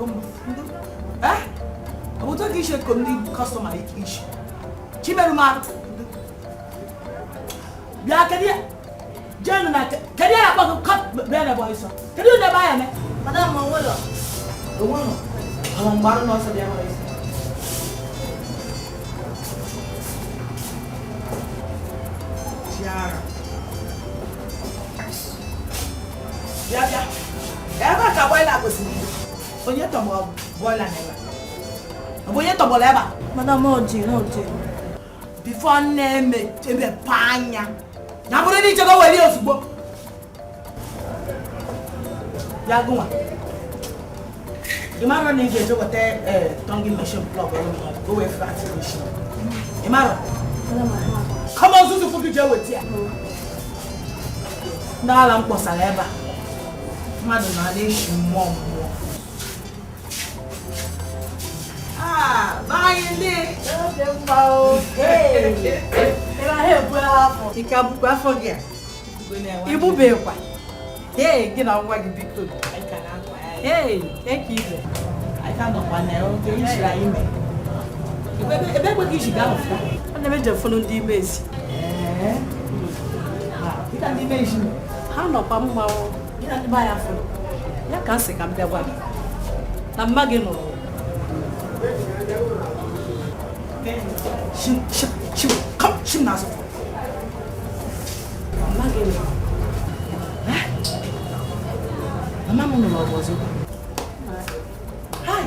Eh? I'm going to get a customer. Chimeruma. Biakadia. General, can you have a cut banner boys? Can you never buy me? Madame Mawolo. The one. I'm Baron also there. Tiara. Yeah. Ever can boil up with me. On your tomb, boil and ever. When you tomb, ever. Madame Oji, Oji. Before name it, to be a panya. Now, we need to go where you go. Yaguma. You might run into the tongue machine plug or go away flat machine. Imara. Come on, Susu, for you with you. Now I'm Posaleva. Madam, nation mom. Ah, buying it. Hey. I have well, you can't forget. You will be one. Hey, get on what you be good. I cannot. Hey, thank you. I cannot one now. You should go. I never just follow the base. You can't imagine. How no Pamma? You can't buy a phone. You can't say I'm the one. I'm Magino. Come, she knows. Mama no was it? Hi.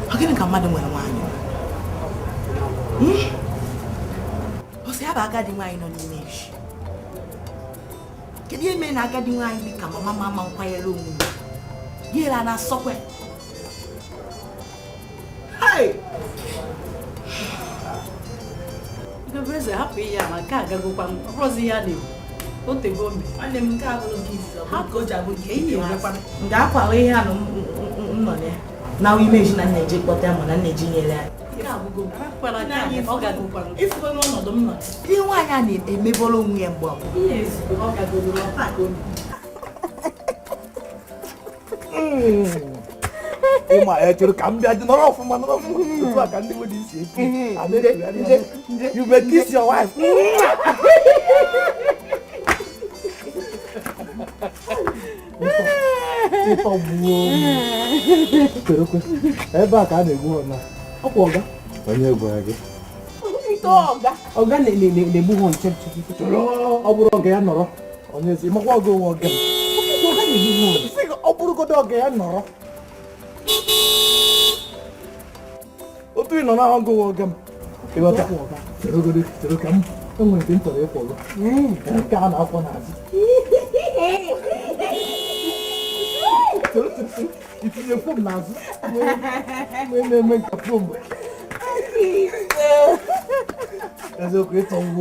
How can I come madam when I want you? What's the other garden wine on the mesh? Can you mean I got the wine become a mamma quiet room? Here and a software. Hi. You're happy, yeah, I can't go from Rosiani. What they go me? I am how good I would get you. Now imagine an agent, but I'm an engineer. If we know them not, you want I need a maple only and bomb. Yes, My actual come back to know from another food. I can't do this. You may kiss your wife. Eba ka na-egbu ọna. Ọkwa ọga. Onye egwu gị. Ito ọga. Ọga na-egbu hụ nche. Ọ bụrụ ọga ya nọrọ. Onye ezi makwa ọga onwe ọga. Ọga na-egbu hụ. Sị ọ bụrụgodo ọga ya nọrọ. Otu ị nọ na ọga onwe ọga m. Ịghọta ọga. Chere ka m enwere nke m chọrọ ịkwụ ọga. Nke a na-akwọ n'azụ. If you put Nazi, make a plumb. That's a great one.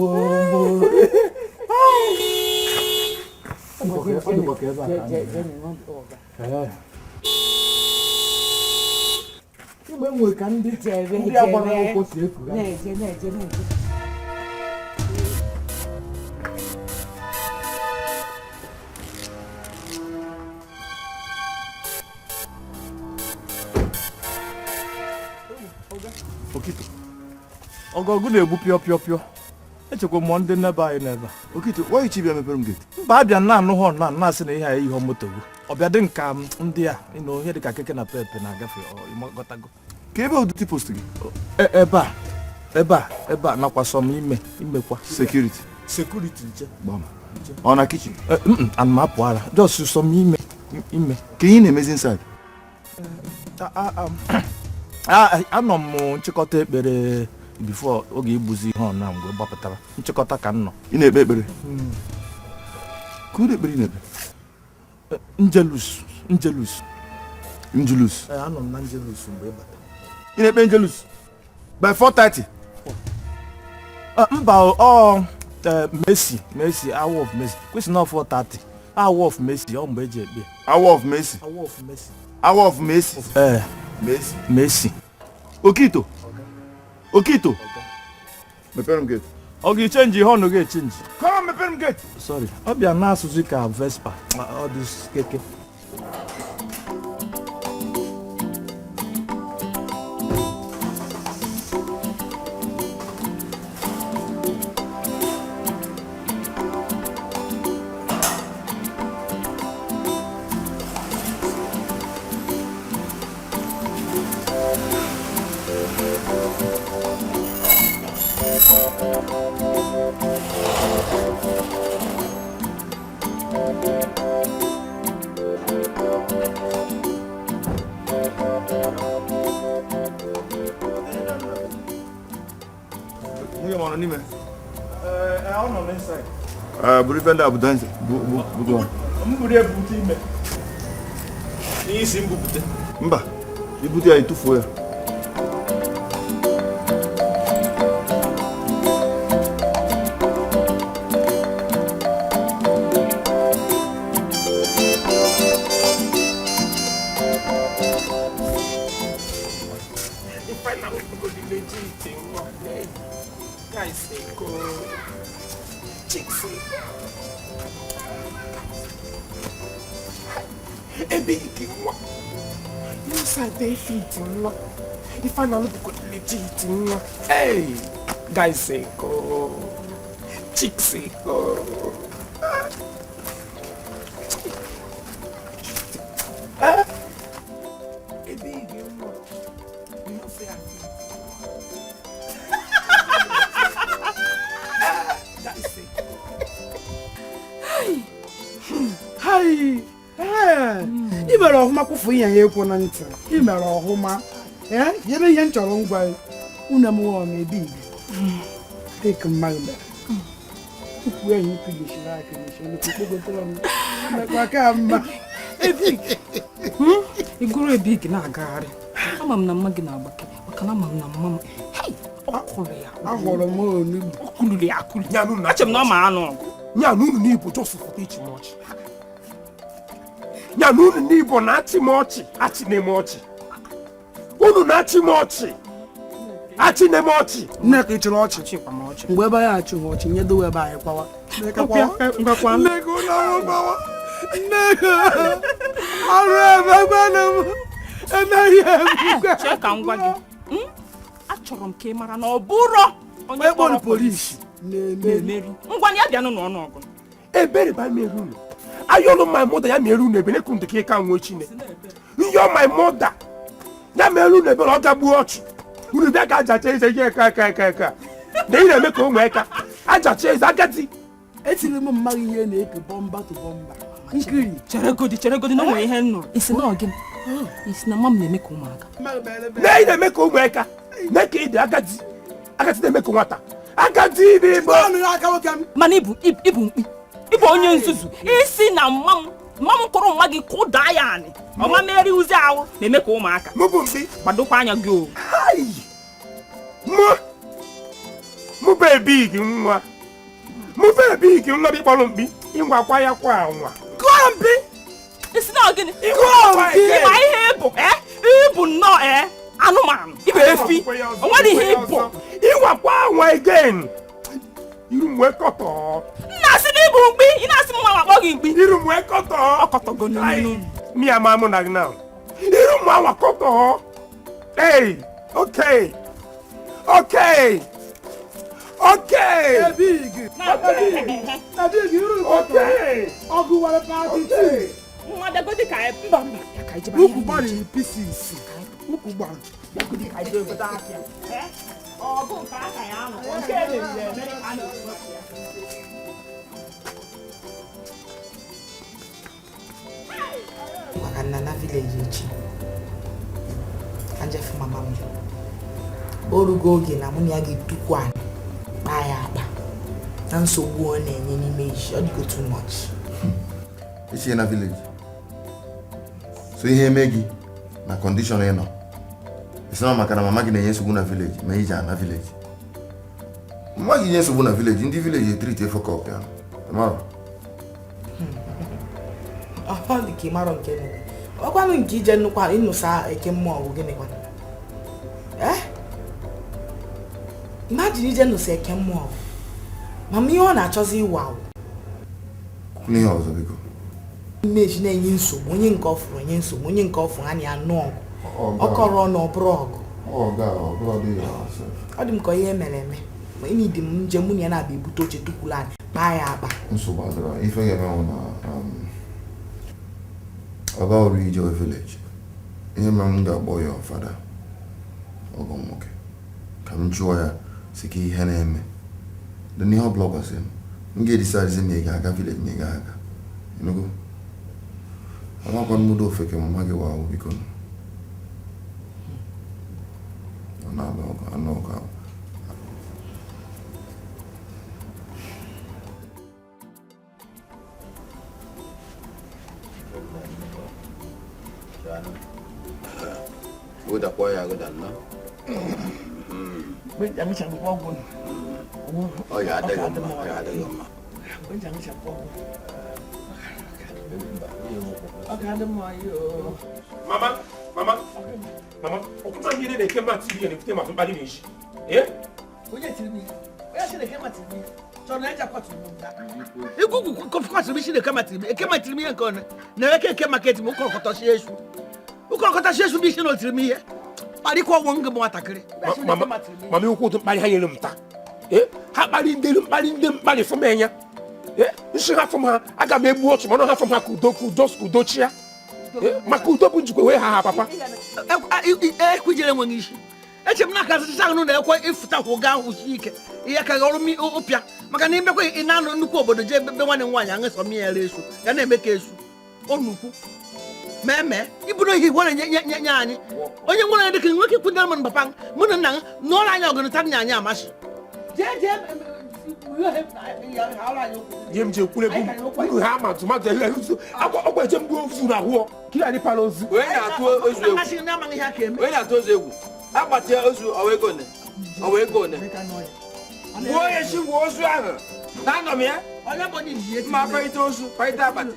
We can be Okito. Ogogu na-egbu pịọ. Echekwa m ndị nebe anyị n'ebe. Okito, why you mepere m gate? Mba abịa na-anụ họn na-asị na ihe a ihe moto gị. Ọbịa dị nka ndị a, ihe dị ka keke na pepe na-agafe ịmagọtago. Ka ebe ụdị post gị? Ebe a nakwa sọm imekwa. Security nche. Gbam. Ọ na kitchen? Ana m apụ ara. Just sọm ime. Ka ihe na-emezi inside? Anọ m nchịkọta ekpere before oge igbuzi ihe ọna mgbe gbapụtara nchịkọta ka m nọ. Ị na-ekpe ekpere? Ka ụdị ekpere ị na-ekpe? Angelus. Anọ m na Angelus mgbe ịbata. Ị na-ekpe Angelus? By 4:30? Mba Mercy, Hour of Mercy. Kwesị na 4:30. Hour of Mercy, ọ mgbe eji ekpe. Hour of Mercy. Mercy. Okito. Mepere m gate. Ọ ga-echenji ihe ọnụ ga-echenji. Come on, mepere m gate. Sorry. Ọ bịa n'asụsụ ka Vespa. Ọ dị keke. nọ n'ime. Ọ nọ n'inside. Buru ife ndị a bute nsị. Bugo. Mburu ebute ime. N'isi mbupute. Mba, ibute ya itufuo ya. If I not look legit, hey, guys say go, chicks say go. Hi. I mere ọhụma kwụfụ ihe ya ekwu na ntị. I mere ọhụma. Yebe ihe nchọrọ ngwa unu m nwa m ebi ibi. Take mmadụ mere. Ukwu enyi ikwu geshiri aka n'ishelu kpokọtara m. Mekwa ka mma. Igoro ebig na-agagharị. Ama m na mma gị na-agbake. Maka na ama m na mma m. Ọkụrụ ya. Ahụrụ m onugbu. Ọkụluru ya akụlụ. Achị m na ọ ma anụ ọgụ. Nyanunu n'ibu just for teach much. Nyanunu n'ibu na achị m ọchị, achị na-eme ọchị. Unu na-achị m ọchị, achị na-eme ọchị. Nneka ịchịrị ọchị. Mgbe ebe ya achịghị ọchị, nyedowe ebe anyị kwawa. Ngwakwa. Nneka ụlọ ọrụ gbawa. Nneka ọrụ ebe gwana m. Emeghị eme. Chee ka m gwa gị. Achọrọ m ka ị mara na ọ bụrụ onye kpọrọ polisi na-emeri. Ngwa ya bịanụ n'ọnụ ọgụ. Ebere ba meru unu. Ayọlụ my mother ya meru unu ebele kunde ka ịka nwe chine. Nyọ my mother ya meru unu ebele ọ gagbuo ọchị. Unu bịa ka ajacha eze ihe ka. Na ị na-eme ka ụmụ eka. Ajacha eze agadi. Etiri m mmadụ ihe na-eke bọmba to bọmba. Nkiri. Cheregodi na onwe ihe m nụrụ. Isi na ọgị. Isi na mam na-eme ka ụmụaka. Na ị na-eme ka ụmụ eka. Na ka ị dị agadi. Agadi na-eme ka nwata. Agadi dị Igbo. Mana ibu mkpi. Ibu onye nzuzu. Isi na mma m kụrụ nwa gị kụdaa ya anị. Ọma meri uzi ahụ na-eme ka ụmụaka. Mụ bụ mkpi. Gbadokwa anya gị o. Mụ bebi gị nwa. Mụ bebi gị nwa bụ ịkpọrọ mkpi. Ịnwakwa ya kwa anwa. Gụọ mkpi. Isi na gịnị? Ịma ihe ịbụ. Ịbụ nnọọ anụmanụ. Ibe efi. O nwere ihe ịbụ. Ịnwakwa anwa again. Iru mwe kọtọ. Nna asị na ịbụ mkpi. Ị na-asị m nwa akpọ gị mkpi. Iru mwe kọtọ. Ọkọtọgo n'onu. Mi ama mụ na gị now. Iru mwe anwa kọtọ. Hey, okay. Okay. Big. Big, you okay. Ọgụ wara party too. Nwa dagodi ka Mba. Ukwu gbara in pieces. Ukwu gbara. dagodi ka ije obodo ahịa. Ọgụ nke aka ya anọ. Nke emere eme a na-ekwu. Maka na village echi. Anjefu mama m. Orugo oge na mụ ya ga-etukwa kpaa ya akpa. Na nsogbu ọ na-enye n'ime isi, ọ dịgo too much. Echi na village. So ihe eme gị na condition ị nọ. Isi na maka na mama gị na-enye nsogbu na village, ma ije na village. Mama gị nye nsogbu na village, ndị village treat e fuck up ya. Tomorrow. Ọ dị ka ịmarọ nke nne. Ọkwanụ nke ije nnukwu ịnụsa eke mmụọ bụ gịnị kwa? Imagine ije nnụsa eke mmụọ. Mama ihe ọ na-achọzi ịwa ahụ. Kwụnụ ihe ọzọ biko. Mmeji na-enye nsogbu, onye nke ọfụrụ enye nsogbu, onye nke ọfụrụ anyị anụ ọgụ. Ọkọrọ ọnụ ọbụrụ ọgụ. Ọ dị m ka ihe mere eme. Ma imi dị m njem mụ ya na-abịa ebute oche tukwulu anyị kpaa ya akpa. Nsogbu adịrọ ife ga-emenwu na ọba ọrụ ije village. Ihe mere m ga-akpọ ya fada ọgọ nwoke ka m jụọ ya si ka ihe na-eme. Dị n'ihe ọbụla gwasị m ga-edisadizi ma ị ga-aga village ma ị ga-aga. Enugo amakwa mmudo ofeke mama gị wa ahụ biko ọ na-alụ ọgụ Goda kwa ya goda na. Bây giờ chẳng được bao quân. Ya ada yo. Ya ada yo. Bây giờ chẳng bao quân. Ada mau yo. Mama. Okuta ngire de kema TV ne kute ma fun bali meji. Eh? Oye TV. Oya se de kema TV. So na ja kwatu mu da. Igugu ko kwatu bi se de kema TV. Kema TV yan ko na ke kema market mu ko koto se esu. U ko koto se esu bi se no TV ye. Bari ko wonge mo atakere. Mama yo ko to bali hayele mta. Ha bali ndem bali fo menya. Nshi ha fo ma aga me bu otu mo no ha fo ma kudoku just kudochia. Makuto bunjukwe we ha papa. Kujele nwangishi. Eche mna kazi sanga no na ekwa ifuta hoga husike. Iya ka goro mi opia. Maka ni mbekwe inano nnukwu obodo je be wane nwanya ngeso mi ere esu. Ya na emeka esu. Onukwu. Meme, ibuno hi wona nya anyi. Onye nwona de kan nwoke kwundal man papa. Mu na nan no la anya ogunu tan nya anya amashi. Je Yem je kule bu ha ma tuma de le su agbo je mbu ofu na ho kila ni palo zu we na to ozu amashi na man ha kem we na to ozu egwu agbati ozu owego ne wo ye shi wo ozu ahụ na no me onye bodi die ma faita ozu faita agbati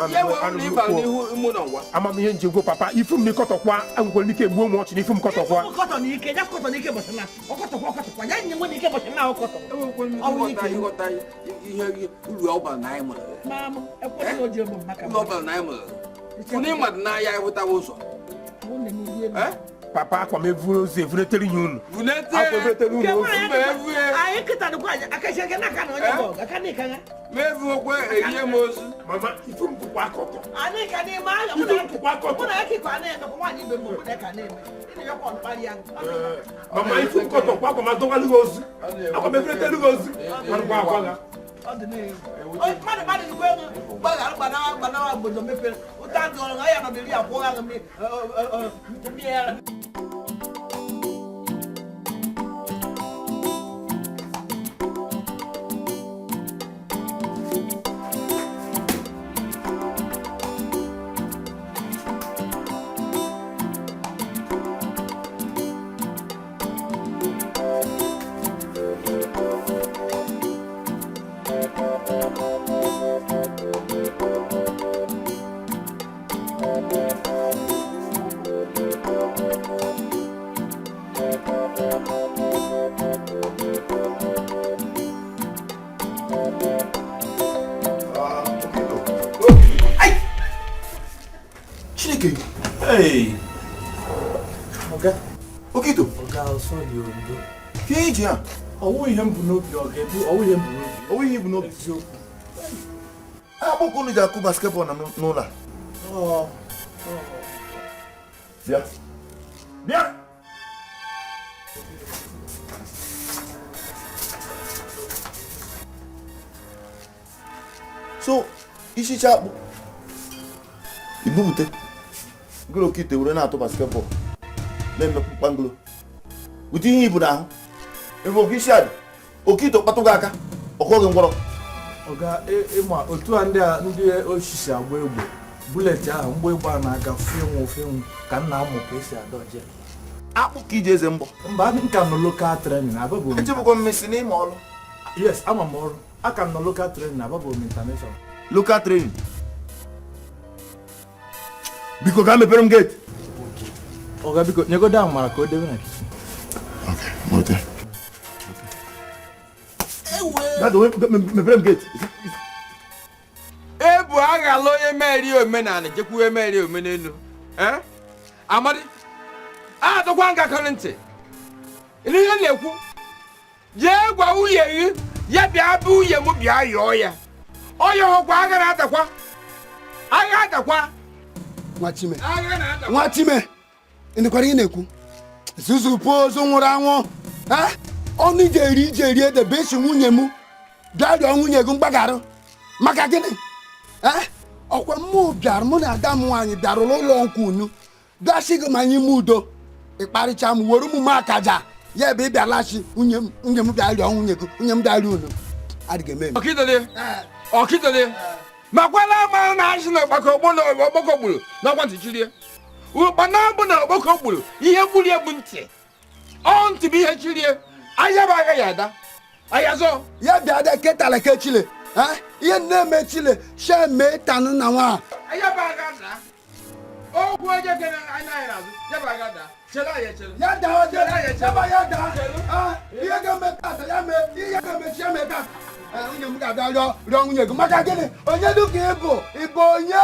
ye wo ni ba ni hu mu no wa ama me nje go papa ifum ni kotokwa anko ni ke gbo mu ochi ni ifum kotokwa koto ni ike ja koto ni ike bosana okotokwa ya nyi ni ike bosana okoto ịghọta ihe uru ọba na anyị mụrụ mama ekwe oje mo maka ọba na anyị mụrụ funi mmadụ na ya ịhụta ụzọ papa kwa me vu ze vu teri nyunu vunete akwa vu teri nyunu ayi kita du kwa akashe ke na kana onye bo akani kana mevu okwe erie mozu mama ifum kwa koto ani kani ma ya mo na ki kwa na ko ma ni be mo na kana ni yo ko pali yang mama ifum koto kwa ko ma donga lugozu akwa me vu teri lugozu kwa ga odine o ma ni ko ba na bozo mepe o ta do nga ya na be ri akwo ga mi Hey. Oga. Okito. Oga, sorry ondo. Keji ya. Owu ihe mbu n'obi oga ebu owu ihe mbu n'obi. Owu ihe bụ n'obi. Agbụkwụ unu ji akụ basketball na n'ụlọ. Bịa. Bịa. So, isicha akpụ. Ibupụte. Gụrụ okite were na-atụ basketball. Na-emepụ mkpangolo. Ụdị ihe ibu n'ahụ. Ebe oge isi adị. Okite kpatụ gị aka. Ọkọ gị ngwọrọ. Oga ịma otu a ndị osisi agba egbe bullet ahụ mgbe egbe a na-aga fenwu ka nna amụ ka esi adọje. Akpụ ka iji eze mbọ. Mba nka nọ local training ababụ. Echebụkwa mmesi n'ime ọrụ. Yes, ama m ọrụ. Aka m nọ local training ababụ m international. Local training. Biko ga mepere m gate. Oga biko nyegodo ahụ mara ka o debe na kitchen. Okay, mote. Dad, mepere m gate. ebu aghala onye meri omenala jekwu emeri omenelu amadi adọkwa ngakọrọ ntị ihe na-ekwu jee gwa nwunye gị ya bịa bụ nwunye m bịa yọọ ya ọya ọkwa agha adakwa Nwachime ịnịkwara ị na-ekwu zuzupu ozu nwụrụ anwụ ọnụ ije eri ede bụ esi nwunye m bịa rịọ nwunye gị mgbagharụ maka gịnị ọkwa mmụ bịara mụ na ada m nwaanyị bịara ụlọ nkwụ unu bịasị gị ma anyị m udo ịkparịcha m were ụmụ m akaja ya ebe ị bịalachi nwunye m bịa rịọ nwunye gị nwunye m bịa rịọ unu adịghị eme ọkịtọdị makwala ma na ashi na gbako gburu na kwantị chirie ụkpana bụ na gbako gburu ihe gburu egbu ntị ọ ntị bụ ihe chirie anya bụ aga ya ada aya zo ya bịa da ketala ke chile ihe na-eme chile sheme tanụ na nwa aya bụ aga da ogwu eje kene anya ya azụ ya bụ aga da chela ya chela ya da oje ya ba ya da ihe ga-eme tata ya mee ihe ga-eme chi eme tata nwunye m ga-abịa rịọ nwunye gị maka gịnị onye dịka ịbụ onye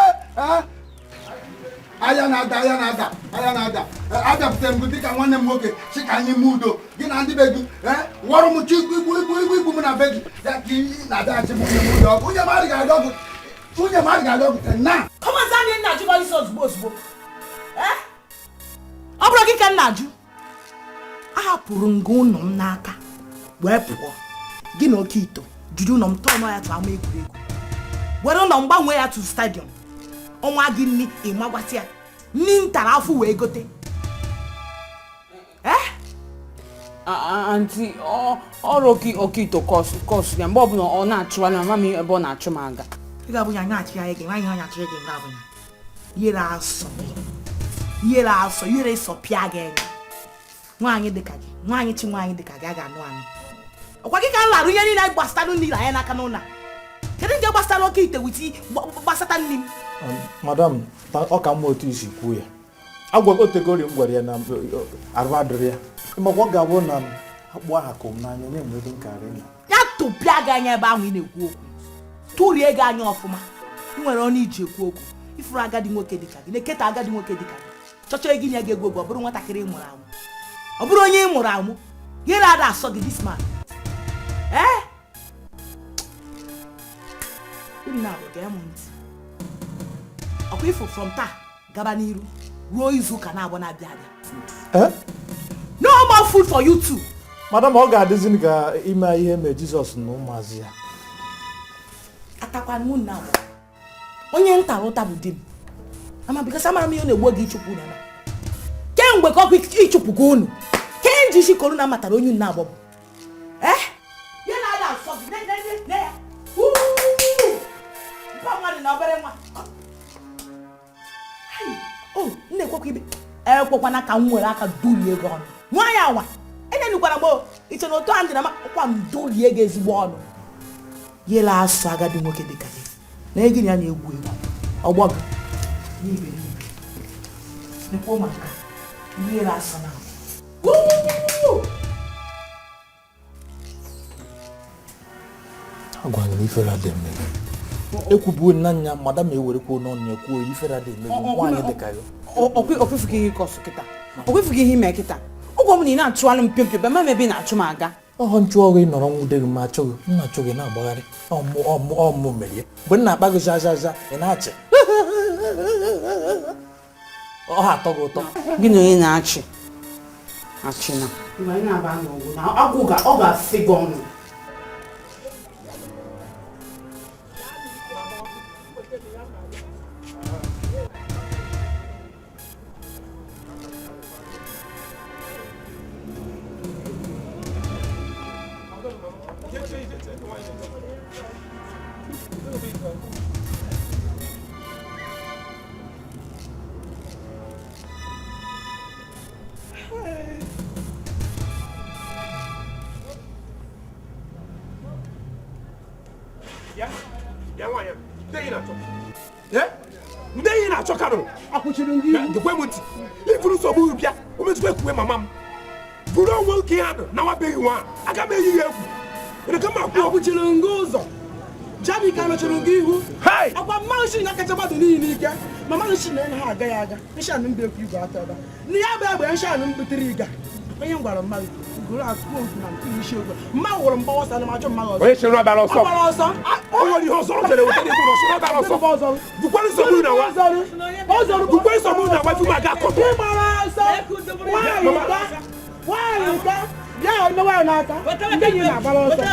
anya na-ada abịapụtara m gị dịka nwanne m nwoke si ka anyị mee udo gị na ndị be gị wọrọ m chi igbu m na be gị ya ka ị na-adaghachi m nwunye m ụlọ ọgụ nwunye m adịghị aga ọgụ na kọmazi anyị nna ajụgọ isi ozugbo ozugbo ọ bụrụ gị ka nna ajụ ahapụrụ m gị ụlọ m n'aka wee pụọ gị na oke ito jiri ụlọ m tọọ ya tụ ama egwuregwu were ụlọ m gbanwee ya tụ stadiọm ọnwa gị nni ịmagwata ya nni ntara afọ wee gote Auntie, ọrụ oke ito kọsụ ya mgbe ọbụla ọ na-achụwa na mama ebe ọ na-achụ m aga ị ga-abụ ya na-achị ya ege nwaanyị onye achịrị gị nga abụnya yere asọ yere sọpịa gị enye nwaanyị dịka gị nwaanyị chi nwaanyị dịka gị a ga-anụ anụ ọkwa gị ka m larụ ihe niile anyị gbasara nri na ya n'aka n'ụlọ kedu nke gbasara oke ite witi gbasata nri m madam ọ ka mma otu isi kwuo ya otegori m gwara ya na arụ adịrị ya makwa ọ ga-abụ na akpụ aha ka m n'anya onye nwere nkarị na ya tụpịa gị anya ebe ahụ ị na-ekwu okwu tụrie gị anya ọfụma ị nwere ọnụ iji ekwu okwu ifuru agadi nwoke dịka gị na-eketa agadi nwoke dịka gị chọchọ gị nye gị ego ọ bụrụ nwatakịrị ị mụrụ amụ ọ bụrụ onye ị mụrụ amụ gịrị ada asọ gị this man unu na-abụ gee m ntị ọkwa ifo from taa gaba n'iru ruo izu ụka na-abụ na-abịa abịa no more food for you too madam ọ ga-adịzi ka ime ihe mee Jizọs na ụmụazị ya atakwana m na abụ onye nta ụta bụ di m ama bikasa amara m ihe na-egbu oge ịchụpụ unu ama kemgbe ka ọkụ ịchụpụkwa unu ke nji isi korona matara onye unu na-abụ ya na-ada asọ gị ne ya mpa mmadụ na obere nwa nne ekwekwa ibe ekwekwana ka m nwere aka dulie gị ọnụ nwaanyị anwa enyenukwara gboo iche na otu a ndị na ọkwa m dulie gị ezigbo ọnụ yele asụ agadi nwoke dịka gị na egi ya na-egwu egwu ọgbọ gị n'ibe nekwo maka yele asụ na agwara m ifere adị mmiri ekwubuo nna nya madam ewerekwa n'ọnụ ekwuo ifere adị mmiri nwaanyị dịka ya okwefughị ihe kọsụ kịta okwefughị ihe ime kịta ụgwọ m na ị na-achụalụ m pịọmpịọ be mama ebe ị na-achụ m aga ọhọ nchụ ọgụ ị nọrọ nwude gị ma achọghị m na-achọghị na-agbagharị ọmụ mere ya mgbe m na-akpa gị zazaza ị na-achị ọha atọ gị ụtọ gị na onye na-achị na ọ ga-asị gị ọnụ ndị enyi na-achọ karụ akwụchiri ndị gekwe m ntị ifuru nsogbu bịa ometụkwa ekwuwe mama m buru onwe oke ya nọ na nwabeghị nwa aga m eyi ya egwu ereka m akwụ akwụchiri nga ụzọ jabi ka nọchiri nga ihu akwa mmanụ shi na kacha mmadụ niile ike ma mmanụ shi na ha agaghị aga nshanụ mba ekwu igwe ata ebe na ya bụ egbe nshanụ m butere ịga onye m gwara mmadụ gụrụ atụkwo okwu na nke isi ogwe mma wụrụ mgbawa sa na majọ mmadụ ọzọ onye chere ọbara ọsọ ọgbara ọsọ onye ihe ọzọ jere weta n'ekwu n'ọsọ ọbara ọsọ bukwara nsogbu na nwa bukwara nsogbu na nwa tupu aga akọtọ ịgbara ọsọ nwaanyị ka ya onye nwaanyị n'aka ndị enyi na-agbara ọsọ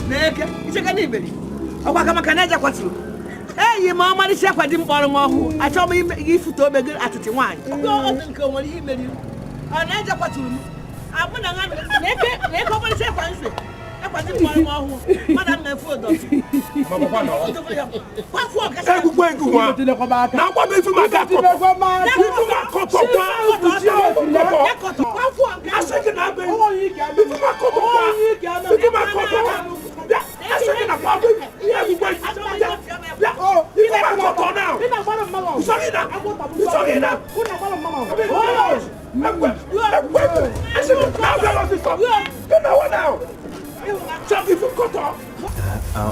n'eke icheka n'iberi ọkwa aka maka na eje kwatụrụ eyi m ọmarịcha akwa dị mkpọrọ m ọhụụ achọ m ifute obe gị atịtị nwaanyị nke nwere ihe meriri ọ na-eje kwatụrụ m abụ na eke ọmarịcha akwa nse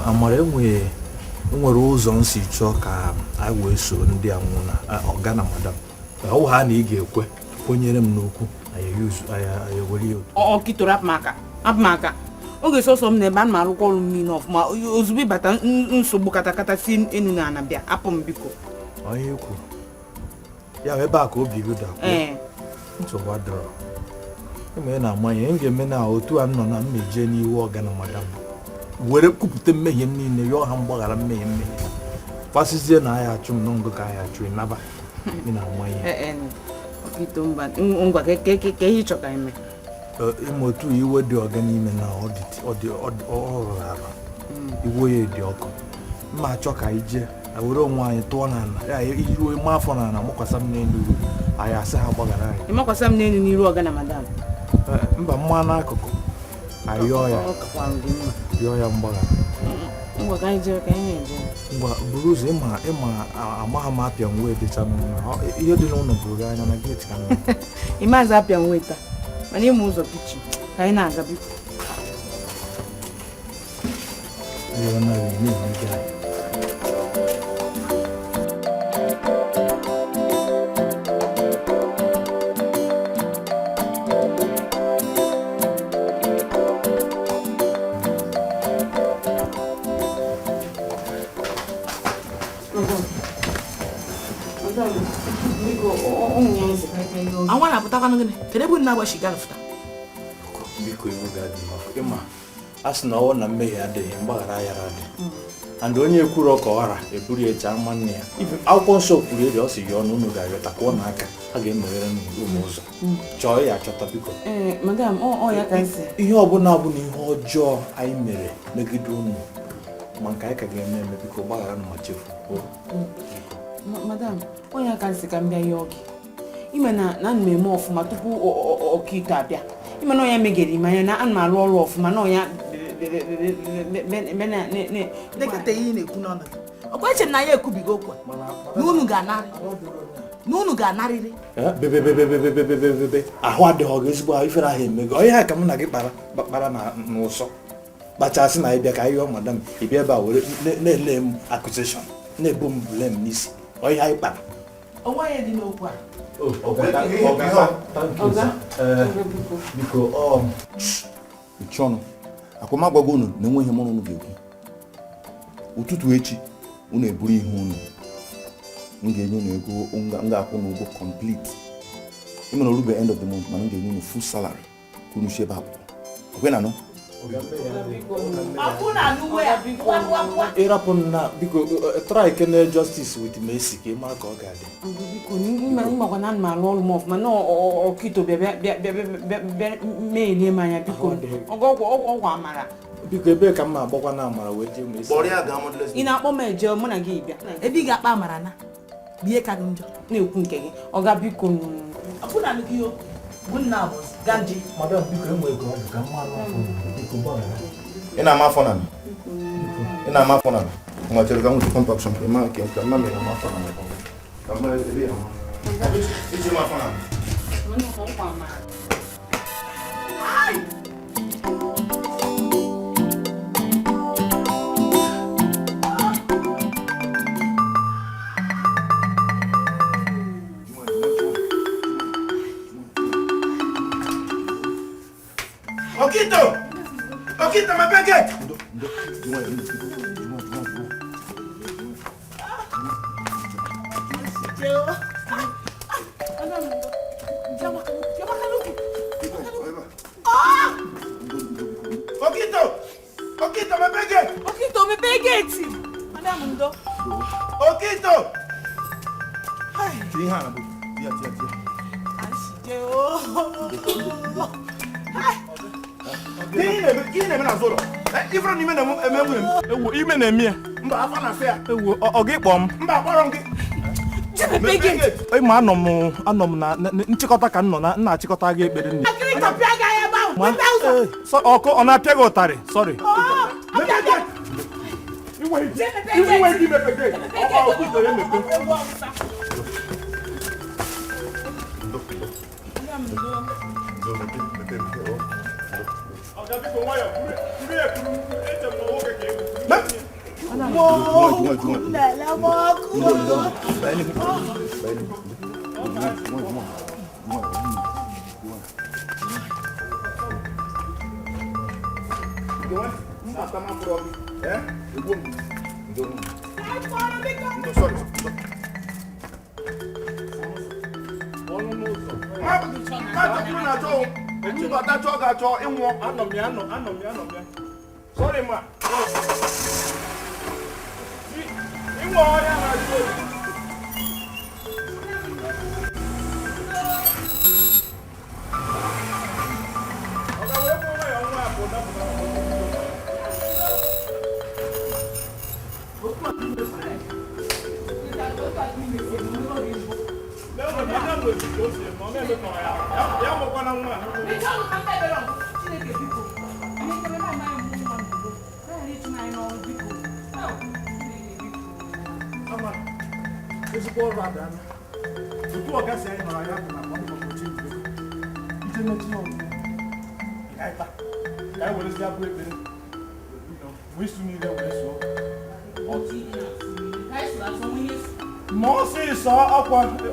Amara nwere ụzọ nsi chọọ ka anyị wee so ndị a nwụ na ọga na madam ọ ha na ị ga-ekwe kwenyere m n'okwu anyị ewere ya ọkịtoro apụmaka oge sọsọ m na-ebe a na arụkwa ọrụ mmiri ọfụma ozugbo ịbata nsogbu katakata si enu na ana bịa apụ m biko onye ekwu ya ebe a ka obi gị dakwa nsogbu adọrọ eme na-amanye m ga-eme na otu a nọ na mmeje n'iwu ọga na madam were kwupụta mmehie m niile yọọ ha mgbaghara mmehie fasizie na ahịa achụ m n'ngụ ka ahịa achụ ịnaba ị na-amanye ọkịto mba ngwa ka ihe chọka ime ịma otu iwe dị ọga n'ime na ọ rụrụ arụ iwe ya dị ọkụ mma achọ ka anyị jee were onwe anyị tụọ n'ala ya iruo ime afọ n'ala makwasa m n'elu anyị asị ha gbaghara anyị ịmakwasa m n'elu n'iru ọga na madam mba mma n'akụkụ anyị yọọ ya mgbaghara ngwa ka anyị jee ka anyị na-eje ngwa buru ụzọ ịma amagha m apịa nwe dịcha m ihe dị n'ụlọ buru gị anya na geeti ka mma ịmaazị apịa nwe taa mana ịma ụzọ kichin ka anyị na-aga biko Awan na-apụtakwanụ gịnị? Kedu ebe na-agbachi galụfụta? Biko iwu ga-adị maka ịma a sị na ọwụ na mmehie adịghị mgbaghara ayara adị and onye ekwuru ọka ọhara eburu eji ama nne ya akwụkwọ nsọ kwuru eri ọ sị ya ọnụ unu ga-ayọta ka ọ na-aka a ga-emeghere ụmụ ụzọ chọọ ya achọta biko madam ya ka nsị ihe ọbụla bụ na ihe ọjọọ anyị mere megide unu ma nke anyị ka ga-eme eme biko gbaghara na ma chefu madam ya ka nsị ka m bịa ihe ọgị ime na ana m eme ọfụma tupu ọkaikpe abịa ime na ọnya megere ime anya na ana m arụ ọrụ ọfụma na ọnya dekịta ihe na-ekwu n'ọnụ gị ọkwa eche na ya ekwubigo okwu na unu ga-anarịrị bebebebebebebebe ahụ adịghị ọgụ ezigbo ifere ahụ emego onye ha ka m na gị kpara n'ụsọ kpachasị na ịbịa ka ihe madam ịbịa ebe a were na-ele m accusation na-ebu m blame n'isi onye anyị kpara onwe ya dị n'okwu a biko mechie ọnụ akwụma agwago unu na enweghị mụrụ unu ga-ekwu ụtụtụ echi unu eburu ihe unu m ga-enye unu ego m ga-akwụ n'ụgwọ complete ịmere orube end of the month mana m ga-enye unu full salary ka unu shebe apụ okwe na nọ ịrapụ na biko try kene justice with Mercy ka ịma ka ọ ga-adị biko ịmakwa na ana m arụ ọrụ m ọfụma na ọkịto bịa meelie m anya biko ọgwụ amara biko ebe ka m na-agbakwa na amara wee jee Mercy ị na-akpọ m eje mụ na gị bịa ebe ị ga-akpa amara na bie ka gị njọ na-ekwu nke gị ọga biko Ganji madam biko enwe ego ọ bụ ka mmanụ biko gbaghara ị na-ama afọ na nwa chere ka m nweta compaction ka ma ke ka ma mere ma afọ na ka ma ebe ya ma iji ma afọ na Okito, my baguette. Okito, my baguette. Okito, my baguette. Madame Ndo. Okito. Hi. Tia. Gịnị na-eme na zụlọ? Ifere n'ime na-eme nwunye m. Ewu ime na-eme ya. Mba, afọ na-afịa ya. Ewu ọ gị kpọọ m. Mba, akpọrọ m gị. Ma anọ m na nchịkọta ka m nọ na na-achịkọta gị ekpere nne. Ọkụ ọ na-apịa gị ụtarị, sorry. Iwe gị mepe gị. Ọkụ itere emepe. Sorry, ma.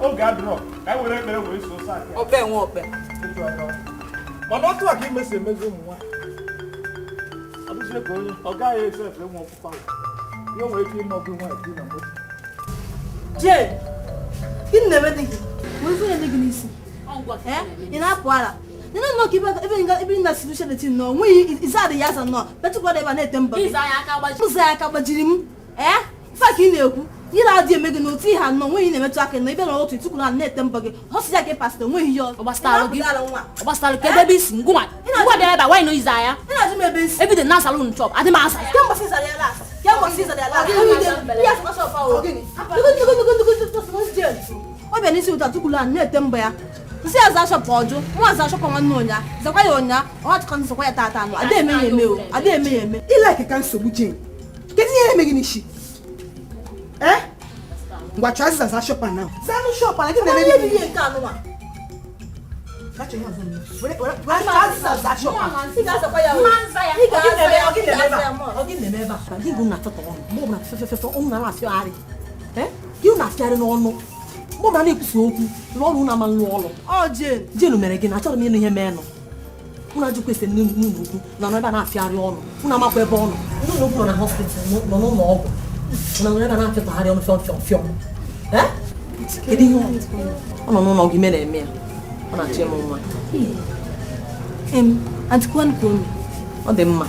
Oge adịrọ ka anyị were ekpere wee so saa aka. Obe nwe obe. Mana otu a ka imesi emezi ụmụ nwaanyị. Ọ bụzie ka onye ọ gaghị eso efe nwa ọkpụkpa ya nwere ike ime ọgụ nwaanyị dị na moto. Jee, gịnị na-eme dị gị? Wee fụ ya dị gị n'isi. Ị na-apụ ara. Nene nọ ka ebe ị na-asịrị uche na-eti nnọọ nweghị ize adịghị asa nnọọ betụkwara ebe a na-ete mba gị. Ụzọ ya aka gbajiri m. Ife ka ị na-ekwu ị na-adị eme gị n'otu ihe anọ nweghị na-emetụ aka na ibe na otu itukwu na na-ete mbọ gị họsị ya ka ị pasịta onweghị ihe ọgbasara ka ebe isi ngwa bịara ebe a nwaanyị n'ize anya ị na-adị m ebe isi ebido na salon chọp adị m asa ọ bịa n'isi ụta tukwulu a na-ete mbọ ya nsị aza shọpụ ọjụ nwa aza shọpụ nwanne ụnya zakwa ya ụnya ọha chịkọ nsọkwa ya tata anụ ada eme ya eme o ada eme ya eme ile ekeka nsogbu Jane kedu ihe eme gị n'isi ngwa chọọ azịza za shọpa na zanụ shọpa na gị na-eme ihe nke anụnwa gị na-afịarị n'ọnụ mụ na na-ekwusi okwu n'ọrụ na ama nlụ ọrụ Jenu mere gị na achọrọ m ịnụ ihe meenụ mụ na jụkwesị n'ụlọ ukwu na ebe a na-afịarị ọnụ mụ na amakwa ebe ọnụ n'ụlọ ukwu nọ na hospital nọ n'ụlọ ọgwụ na ebe a na-afịatagharị ọnụ fịọm fịọm kedu ihe ọ nọ n'ụlọ ọgwụ ime na-eme ya ọ na-achọ ịmụ nwa ọ dị mma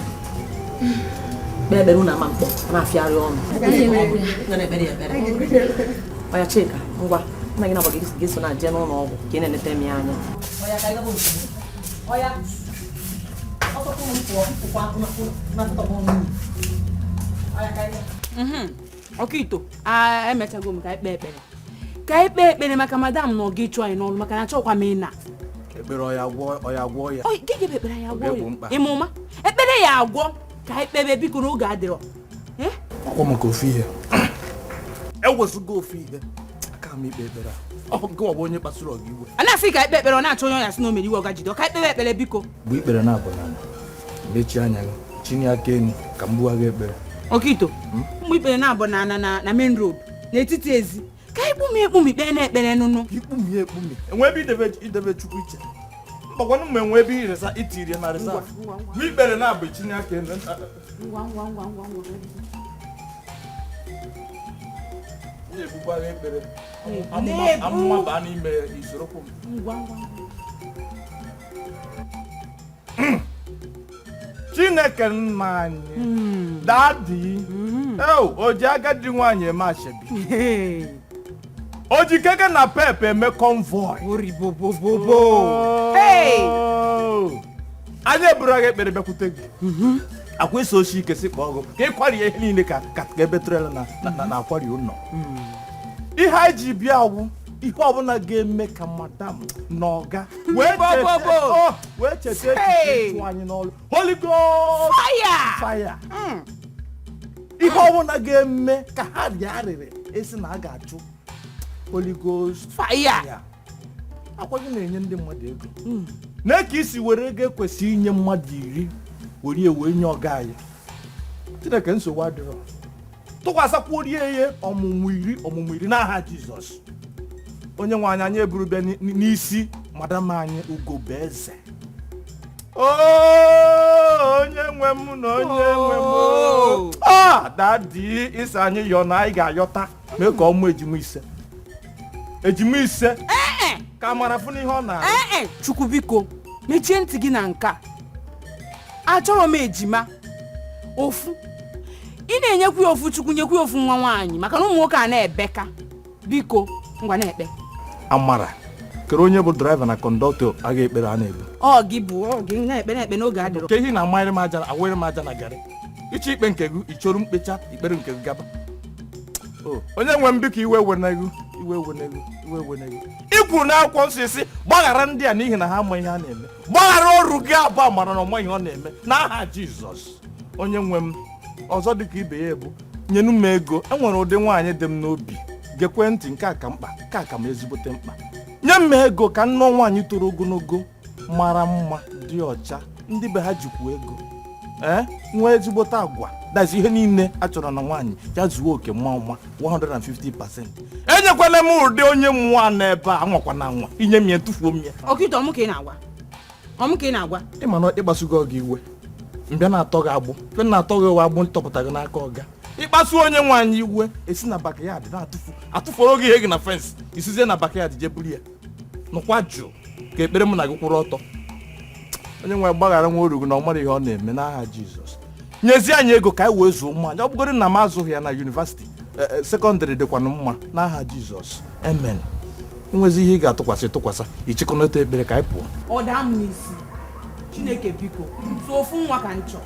kpee ekpere na ama mkpọ na-afịarị ọnụ ọya Chika ngwa nna gị na-agba gị so na jee n'ụlọ ọgwụ ka ị na-eleta m ya anya Ọkito emechago m ka ikpe ekpere maka madam na oge ịchụ anyị n'ọrụ maka na achọkwa m ịna ekpere ọya gwọ ya gịnị ekpere ya gwọ ya ịmụma ekpere ya agwọ ka ikpebe biko n'oge adịrọ ọkwa maka ofu ihe ewezụga ofu ihe aka m ikpe ekpere gịnwa bụ onye kpasuru ọgụ iwe a na-asị ka ikpe ekpere ọ na-achọ onye ọnya si na o mere iwe ọga jide ka ikpebe ekpere biko bụ ikpere na-abụ na mechi anya gị chini aka enu ka m gbugha gị ekpere Ọkito mgbe ikpere na-abụ na main road n'etiti ezi ka ikpumi ikpere na-ekpere nụnụ ikpumi enwe ebe idebe chukwu iche mgbakwanụ mgbe enwe ebe iresa itiri na reserve bụ ikpere na-abụ chini aka enu na-ebukwara ekpere amụma baa n'ime isorokwu m Chineke nna anyị dadi o ji agadi nwaanyị eme ashebi o ji keke na pep eme convoy anyị eburu agha ekpere bịakwute gị akwa eso oshi ike si kpọọ ọgụ ka ịkwari ihe niile ka ebetrela na akwari ụlọ ihe anyị ji bịa awụ ihe ọbụla ga-eme ka madam na ọga wee cheta echiche anyị n'ọrụ Holy Ghost fire ihe ọbụla ga-eme ka ha rịarịrị esi na a ga-achụ Holy Ghost fire akwa gị na-enye ndị mmadụ ego na ka isi were ego ekwesị inye mmadụ 10 were nye ọga anyị Chineke nsogbu adịrọ tụkwasịkwa rie ihe ọmụmụ iri n'aha Jizọs onye nwe anyị eburu bịa n'isi madam anyị Ugobeze onye nwe m na onye nwe m dadi isi anyị yọ na anyị ga-ayọta mee ka ọ mụ ejima ise ka mara fụ n'ihe ọ na Chukwu biko mechie ntị gị na nka achọrọ m ejima ofu ị na-enyekwu ya ofu Chukwu nyekwu ya ofu nwa nwaanyị maka na ụmụ nwoke a na-ebeka biko ngwa na-ekpe amara kere onye bụ draiva na kọndọktọ a ga-ekpere a na-ebu ọ gị na-ekpe n'oge adịrọ ke ihe na-amanyere m aja awere m aja na garị ịchọ ikpe nke gị ichoru mkpecha ikpere nke gị gaba onye nwe m biko iwe wenegu ikwuru na akwụkwọ nsọ isi gbaghara ndị a n'ihi na ha ama ihe a na-eme gbaghara ọrụ gị abụọ mara na ọma ihe ọ na-eme n'aha Jizọs onye nwe m ọzọ dịka ibe ya bụ nyenu m ego enwere ụdị nwaanyị dị m n'obi gekwe ntị nke a ka mkpa nke a ka m ezigbote mkpa nye m ego ka nnọọ nwaanyị toro ogologo mara mma dị ọcha ndị be ha jikwa ego nwee ezigbote agwa dazi ihe niile a chọrọ na nwaanyị ya zuo oke mma 150%. Enyekwala m ụdị onye nwa n'ebe a nwakwana nwa inye m ya tufuo m ya ọkịta ọmụ ka ị na-agwa ịma na ịkpasugo gị iwe mbịa na-atọ gị agbụ fe na-atọ gị ewe agbụ ntọpụta gị n'aka ọga ịkpasu onye nwaanyị iwe esi na backyard na-atụfuru gị ihe gị na fence isizie na backyard je buru ya nụkwa jụụ ka ekpere m na gị kwụrụ ọtọ onye nwe gbaghara nwa orugu na ọ mara ihe ọ na-eme n'aha Jizọs nyezie anyị ego ka anyị wee zuo mma anyị ọ bụgoro na m azụghị ya na yunivasiti sekọndịrị dịkwanụ mma n'aha Jizọs amen nwezi ihe ị ga-atụkwasị ichịkọnata ekpere ka anyị pụọ ọ daa m n'isi Chineke biko so ofu nwa ka nchọ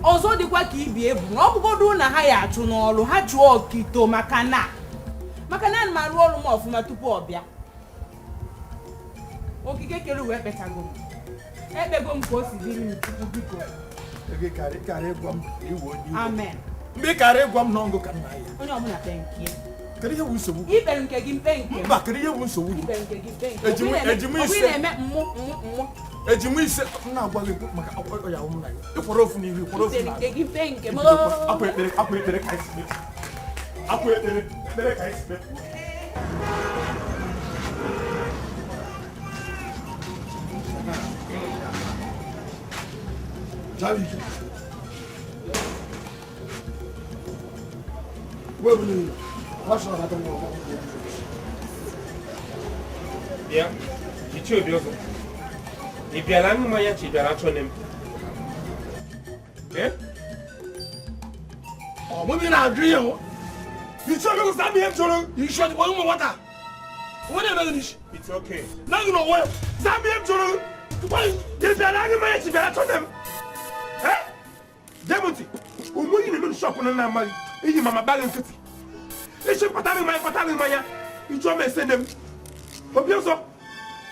ọzọ dịkwa ka ibi ebu na ọ bụgodu na ha ya achụ n'ọrụ ha chụọ okito maka na ana m arụ ọrụ m ọfụma tupu ọ bịa okike kere wee kpetago m ekpego m ka o si dịrị m Chukwu biko amen mgbe karịa ịgwa m n'ọngụ ka nna ya onye ọbụla kpe nke kedu ihe bụ nsogbu ikpere nke gị mpe nke mba kedu ihe bụ nsogbu ikpere nke gị mpe nke ejima ise m na-agwa gị maka ya ụmụ na ya ịkwụrụ ofu n'ihu ịkwụrụ ofu nke gị mpe nke m akwa ekpere ka anyị si mee akwa ekpere ka anyị si mee Ya, ichi obi ọzọ. Ị bịara aṅụ mmanya chi bịara achọ m. Ọmụmị na-ajụ ihe hụ. Ichi obi ọzọ sabi ihe chọrọ ishi ọdịkwa ụmụ nwata. Onye na-eme n'ishi. It's okay. N'agụ n'onwe sabi ihe chọrọ. Ị bịara aṅụ mmanya chi bịara achọ m. Demuti, ụmụ yi na-eme shọpụ na amaghị iji mama baghị nkịtị. Ishi kpatara mmanya, ichi ọma ese nne m. Obi ọzọ,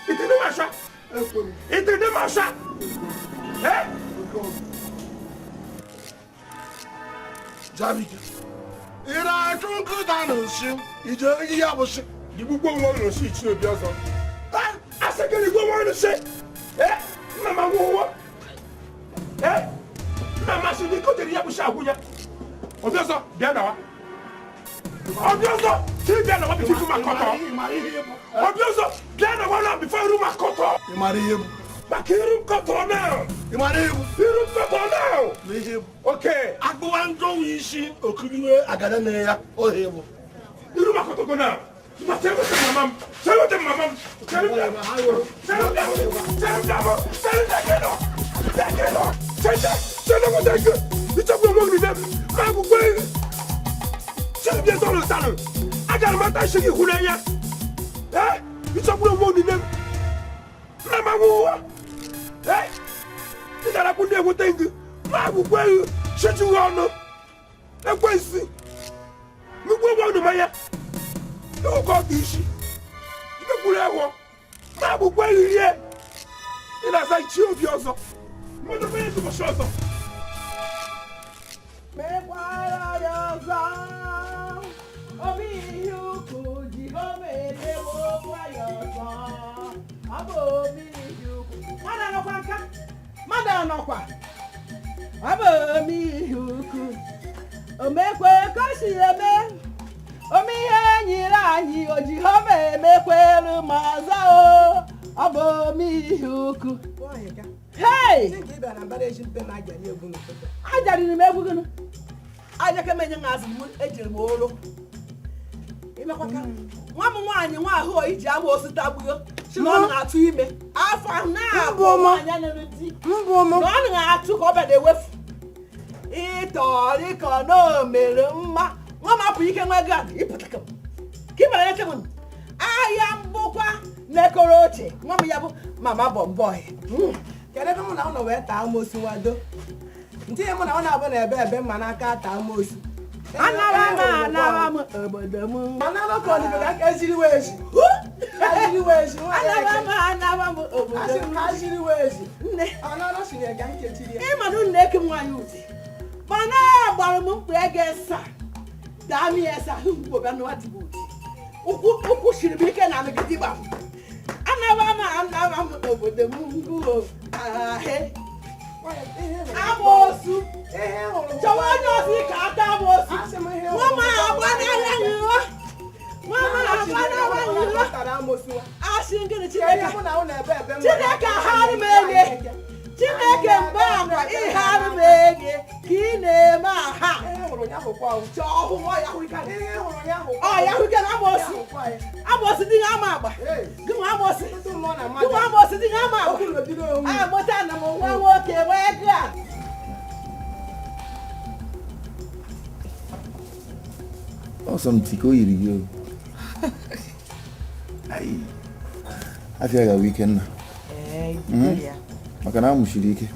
itede m asha. Jabike, ị na-achụ nkịta na nsị ije ihe abụsị Igbugbo nwa ụlọ si ichi obi ọzọ. Asị gị igbo nwa ụlọ si. Nna m agwụ ụwa. Nna m asị n'iko tere ya bụ shi agwụ ya. Obi ọzọ, bịa nawa. Obi ọzọ, si bịa nawa bifo iru maka ọtọ. Obi ọzọ, bịa nawa na bifo iru maka ọtọ. Ị mara ihe bụ? Maka iru nkọtọ now. Ị mara ihe bụ? Iru nkọtọ now. N'ihe bụ? Okay. Akpụwa njọ isi okiriwe agada na ya ohe bụ. Iru maka ọtọ go now. Ma sẹ́wọ́tẹ̀ mamam. ị ga-arapụ ndị enweta gị ma agbụgbọ ehi chichighị ọnụ ekwensi mgbe ụgwọ ọnụ mmanya ụkọ dị isi ike kwuru ewo ma agbụgbọ ehi rie ị na-asa ichi obi ọzọ mmadụ mmanya tụbọchị ọzọ mekwara ya ọzọ obi ihe ukwu ji ome emewokwa ya ọzọ ọ bụ obi ihe ukwu mmadụ anọkwa nka mmadụ anọkwa ọ bụ obi ihe ukwu omekwe ka o si eme ome ihe nyere anyị o ji ome emekwelu ma ọzọ ọ bụ obi ihe ukwu hey ajariri m egwu gịnụ aja menye m azụ m ejiri m olu imekwaka nwa m nwaanyị nwa ahụ iji ama osu tagbuo chimọnụ na-atụ ime afọ ahụ na-abụ anya nere di na ọ na-atụ ka ọ bịa na-ewefu ịtọrịkọ na o mere mma nwa m apụ ike nwa gị adị ịpụtaka m ka ị mara eke m ahịa mbụkwa na-ekoro oche nwa m ya bụ mama bọmbọị kedu ebe mụ na ụlọ wee taa amosu wado ntinye mụ na ọ na-abụ na ebe mma n'aka taa amosu anara m obodo m anara ka ọdịbe ka aka eziri weezi anara m obodo m ha ziri weezi nne anara siri ka nkechiri ya ịmadụ nna eke m nwaanyị uche mana agbara m mkpụ ego esa daa m ya esa ahụ mgbe ọbịa n'ụwa dịbụ uche ụkwụ siri m ike na amịgide ịgba m anara m obodo m ngụo ahe amosu chọwa onye ozi ka ata amosu nwa m agbanara nhụọ asị ngịnị Chineke aharụ m ege Chineke mgbe akwa ịharụ m ege ka ị na-eme aha ọya na amosu dị ama agba gị nwa amosu dị ama agba amụta na m nwa nwoke wee gaa Ọsọmpi ka o yiri gị o. Afịa ga weekend na. Maka na amụchiri ike.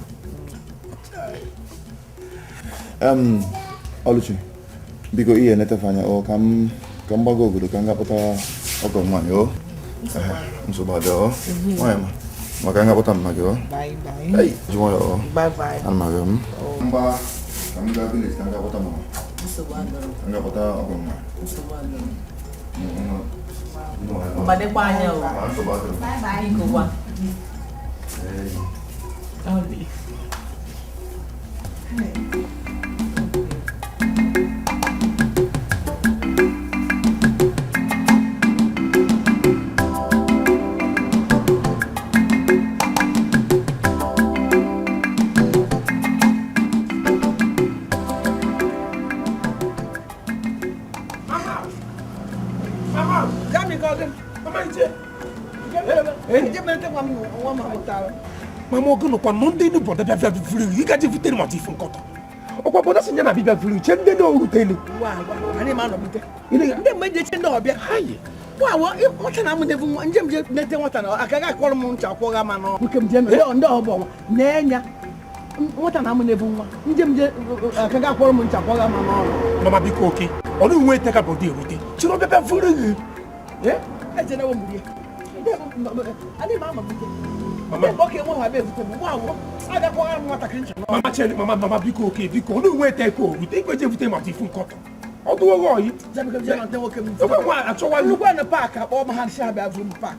Ọlụchi, biko ihe netefe anya ka m gbago obodo ka m gapụta ọgọ nwaanyị o. Nsogbu adị o. Nwaanyị ma. Maka m gapụta mma gị o. Ji nwayọ o. Ana m m. Mgba ka m gaa village ka m gapụta mama. Ka m gapụta ọgọ nwaanyị. Mbadekwa anya o. Bye bye. Mama ogo no kwa monde ni boda bia vuru yi ga je viteri mati fun koto okwa boda se nya na bia vuru che nde no ruteli wa ani ma no bite nde meje che ndo obia haye wa wata na mu devu njem je nete wata na akaga kworo mu ncha kworo ma no bukem je me ndo obo na enya wata na mu nevu nwa njem je akaga kworo mu ncha kworo ma no mama biko oke onu nwe te ka bodi erute chiro bia vuru yi eje na wo mburi ani ma bite mama okay mo ha be vute mo wa aga ko ara mo atakiri ncha mama chele mama biko oke biko onu nwe te ko rute ko je vute mati fun koto odo wo yi jabe je na te wo kem o ko wa acho wa lu kwa na park akpo ma han sha ba vum park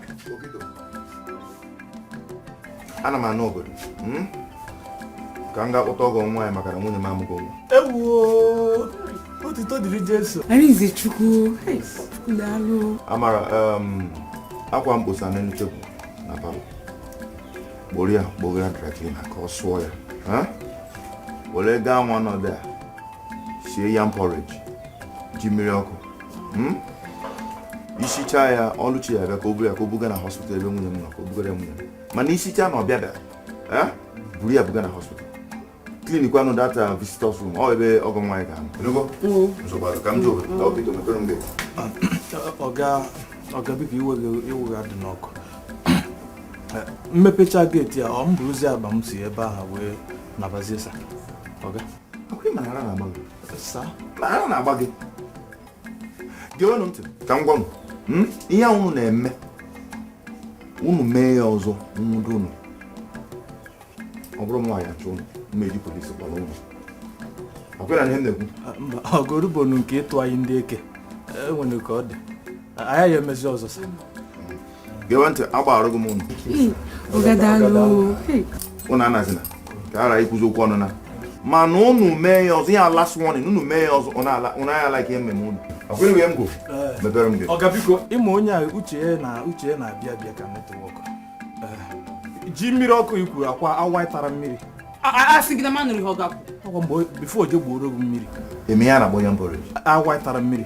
Ana m anụ obodo ka m ga-akpọta ọgọ nwaanyị maka na nwunye m amụgo nwa. Ewo otuto dịrị Jesu. Arinze Chukwu. Daalụ. Amara akwa mkposa n'elu tebụl na palọ. Gboro ya gbogara dry cleaner ka ọ sụọ ya. Were gaa nwa ọnọdụ a sie yam porridge ji mmiri ọkụ. Isicha ya ọlụchi ya bịa ka o buru ya ka o buga na hospital ebe nwunye m nọ ka o bugara nwunye m. Mana isicha na ọbịa bịa buru ya buga na hospital. Clinic kwanu data visitors room ọ ebe ọgọ nwaanyị ga-anọ. Enugo? Nsogbu ka m jụrụ ka ọ bito mepere m gị. Ọga biko iwe ga dị n'ọkụ. mmepecha geeti ya ọ m bụrụzi agba m si ebe ahụ wee nabazie sa ọga akwai mana ara na-agba gị sa ma ara na-agba gị gewenụ ntị ka m gwa unu ihe a unu na-eme unu mee ya ọzọ nwudo unu ọ bụrụ nwaanyị achụ unu mmeri polisi gbara unu akwai na ihe na-ekwu mba ọgorubonu nke ịtụ anyị ndị eke enwere ka ọ dị anyị ya emezi ọzọ sa gewe ntị agbaghara gị m unu unu anazina ka ara ikwuzi okwu ọnụ na mana unu mee ya ọzọ ya last warning unu mee ya ọzọ unu anya like ihe mmemme unu akwai ihe m go mepere m gị ọga biko ịma onye a uche ya na-abịa abịa ka netwọk ji mmiri ọkụ ikwuru akwa awa tara mmiri asị gị na mmanụ ihe ọ ga-akwụ ọgwa mgbe bifo oje gbuoro gị mmiri eme ya na-agbọ ya mbọrọ awa tara mmiri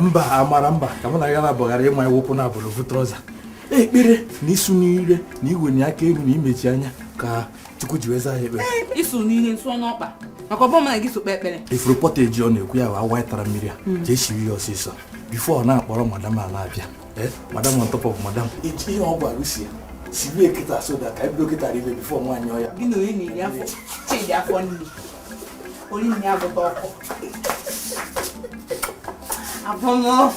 mba amara mba ka m na ya na-abọghara ịma ewepụ na abụrụ trọza ekpere na isu n'ire na igwe aka elu na imechi anya ka Chukwu ji weza ya ekpere isu n'ihe nsọ n'ọkpa maka ọbọ mana gị sokpe ekpere ifuru pọteji ọ na-ekwu ya awa tara mmiri a jee shiri ya ọsịsọ bifo ọ na-akpọrọ madam a na-abịa madam on top of madam eji ihe ọ gwara usi ya siri eketa soda ka ebido kịtara ibe bifo nwaanyị ọya gị na onye na-eri afọ chidi afọ nri ori nri agụta ọkụ abụmọ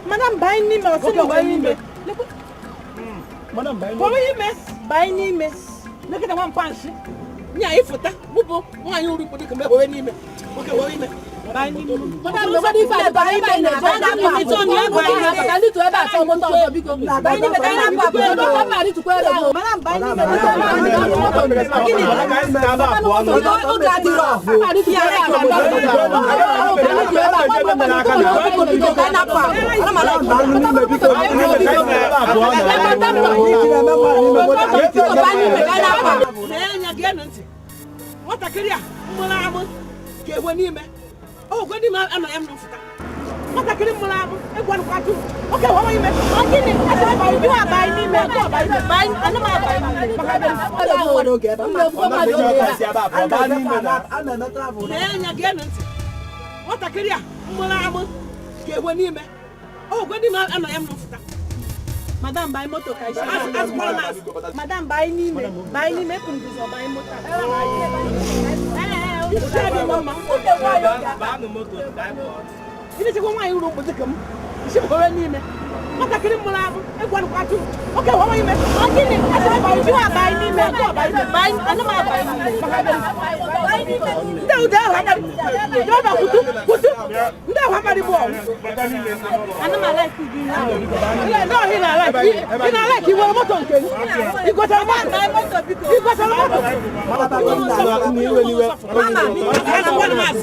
Madam buying me or something buying me. Madam buying me. Look at the one punch. Yeah, if that, why you put the camera away me? Okay, what me? Madam, nobody find buy me. Madam, it's on your buy me. I need to have a phone to be going. Buy me, but I have to go. Madam, buy me. What a career! Oh, when you man, I'm not what a career! And one quarter. Okay, what are you making? You are buying me, buying, and I'm buying. What a career! Oh, when you man, I'm not Madam buy motor kai. Madam buy ni me kun bizo buy motor. Mama. Ini sih gua main rumah dekam. Isi bawa ni me. Mata kiri mula aku. Gua kuatu. Oke, wa main me. Ini asal buy you buy ni me. Buy anu ma buy ni. Buy ni me. Udah. Coba kutu. Udah apa di bawah? Anu ma like you now. Yeah, no, he not like. He not like you want motor ke. He got a motor. He got a motor. Mama, ana one mas.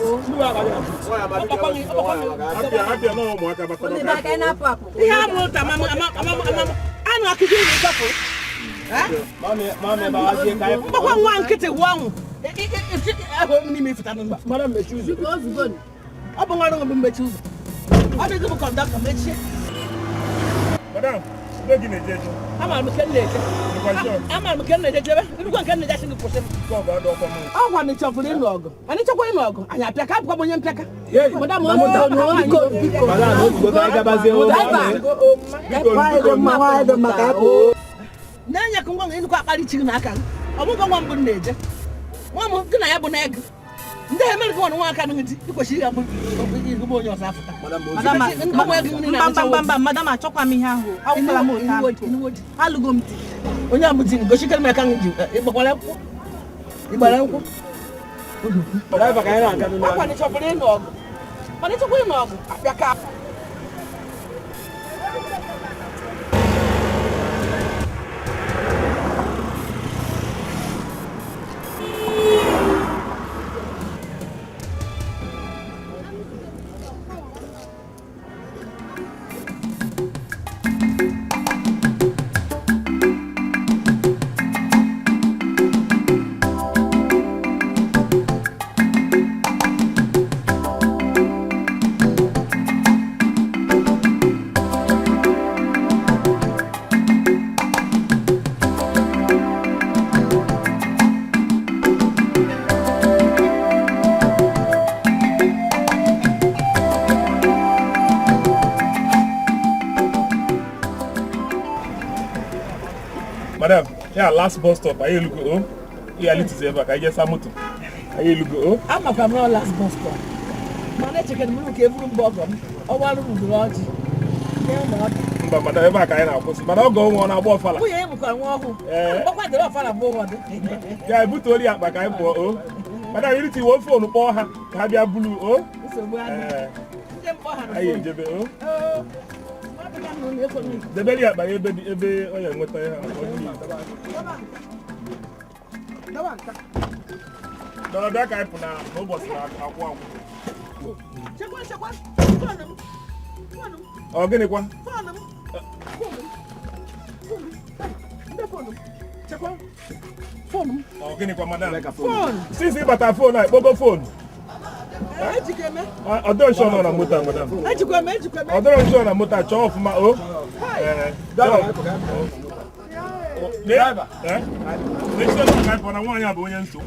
Iya motor mama. Anu akiji ni kapo. Mama ba aje kai. Ba kwa kete wangu. Ni me fita namba. Madam me choose. Because good. ọ bụ nwa ọrụ bụ mmechi ụzọ ọ dịghị bụ kọndọktọ mechie madam n'oge na-eje amara m nke m na-eje amara m nke m na-eje jebe irukwa nke m na-eje asị gị kwụsị m ọ gwa na ịchọfụrụ ịnụ ọgụ mana ịchọkwa ịnụ ọgụ anyị apịaka abụkwa m onye mpịaka na-enye ka ngwa nwe ịnụkwa akparịchiri n'aka ọ bụghị nwa mbụ na-eje nwa m gị na ya bụ na ego ndị emere gị nwa aka nụghị di ikwesịrị ya bụ onye ọzọ afụta mba madam achọkwa m ihe ahụ awụkwala m ụta alụgo m di onye a bụ di gochikere m aka m ji ịgbara nkwụ akwa na ịchọpụrụ ịnụ ọgụ mana ịchọkwa ịnụ ọgụ apịa ka madam, yeah, last bus stop. Are you look oh? Yeah, little Zeva. I just am moto. Are you look oh? I'm a camera last bus stop. Man, chicken look every bottom. Oh, one of the lodge. But madam, ever can I post? But I'll go on a ball fella. We ain't going walk. What the fella board? Yeah, I put all the up back. I'm for oh. But I really want phone to pour her. Have you blue oh? Are you Jebe oh? The belly up by every oh yeah, what I have. No, that guy for now, no boss. Oh, get it one. Phone. Oh, get it one, madam. Phone. Since you got a phone, I mobile phone. I don't show no motor, madam. I don't show no motor. Show off my oh. Driver. Eh? Next time I for na one ya bo yen so.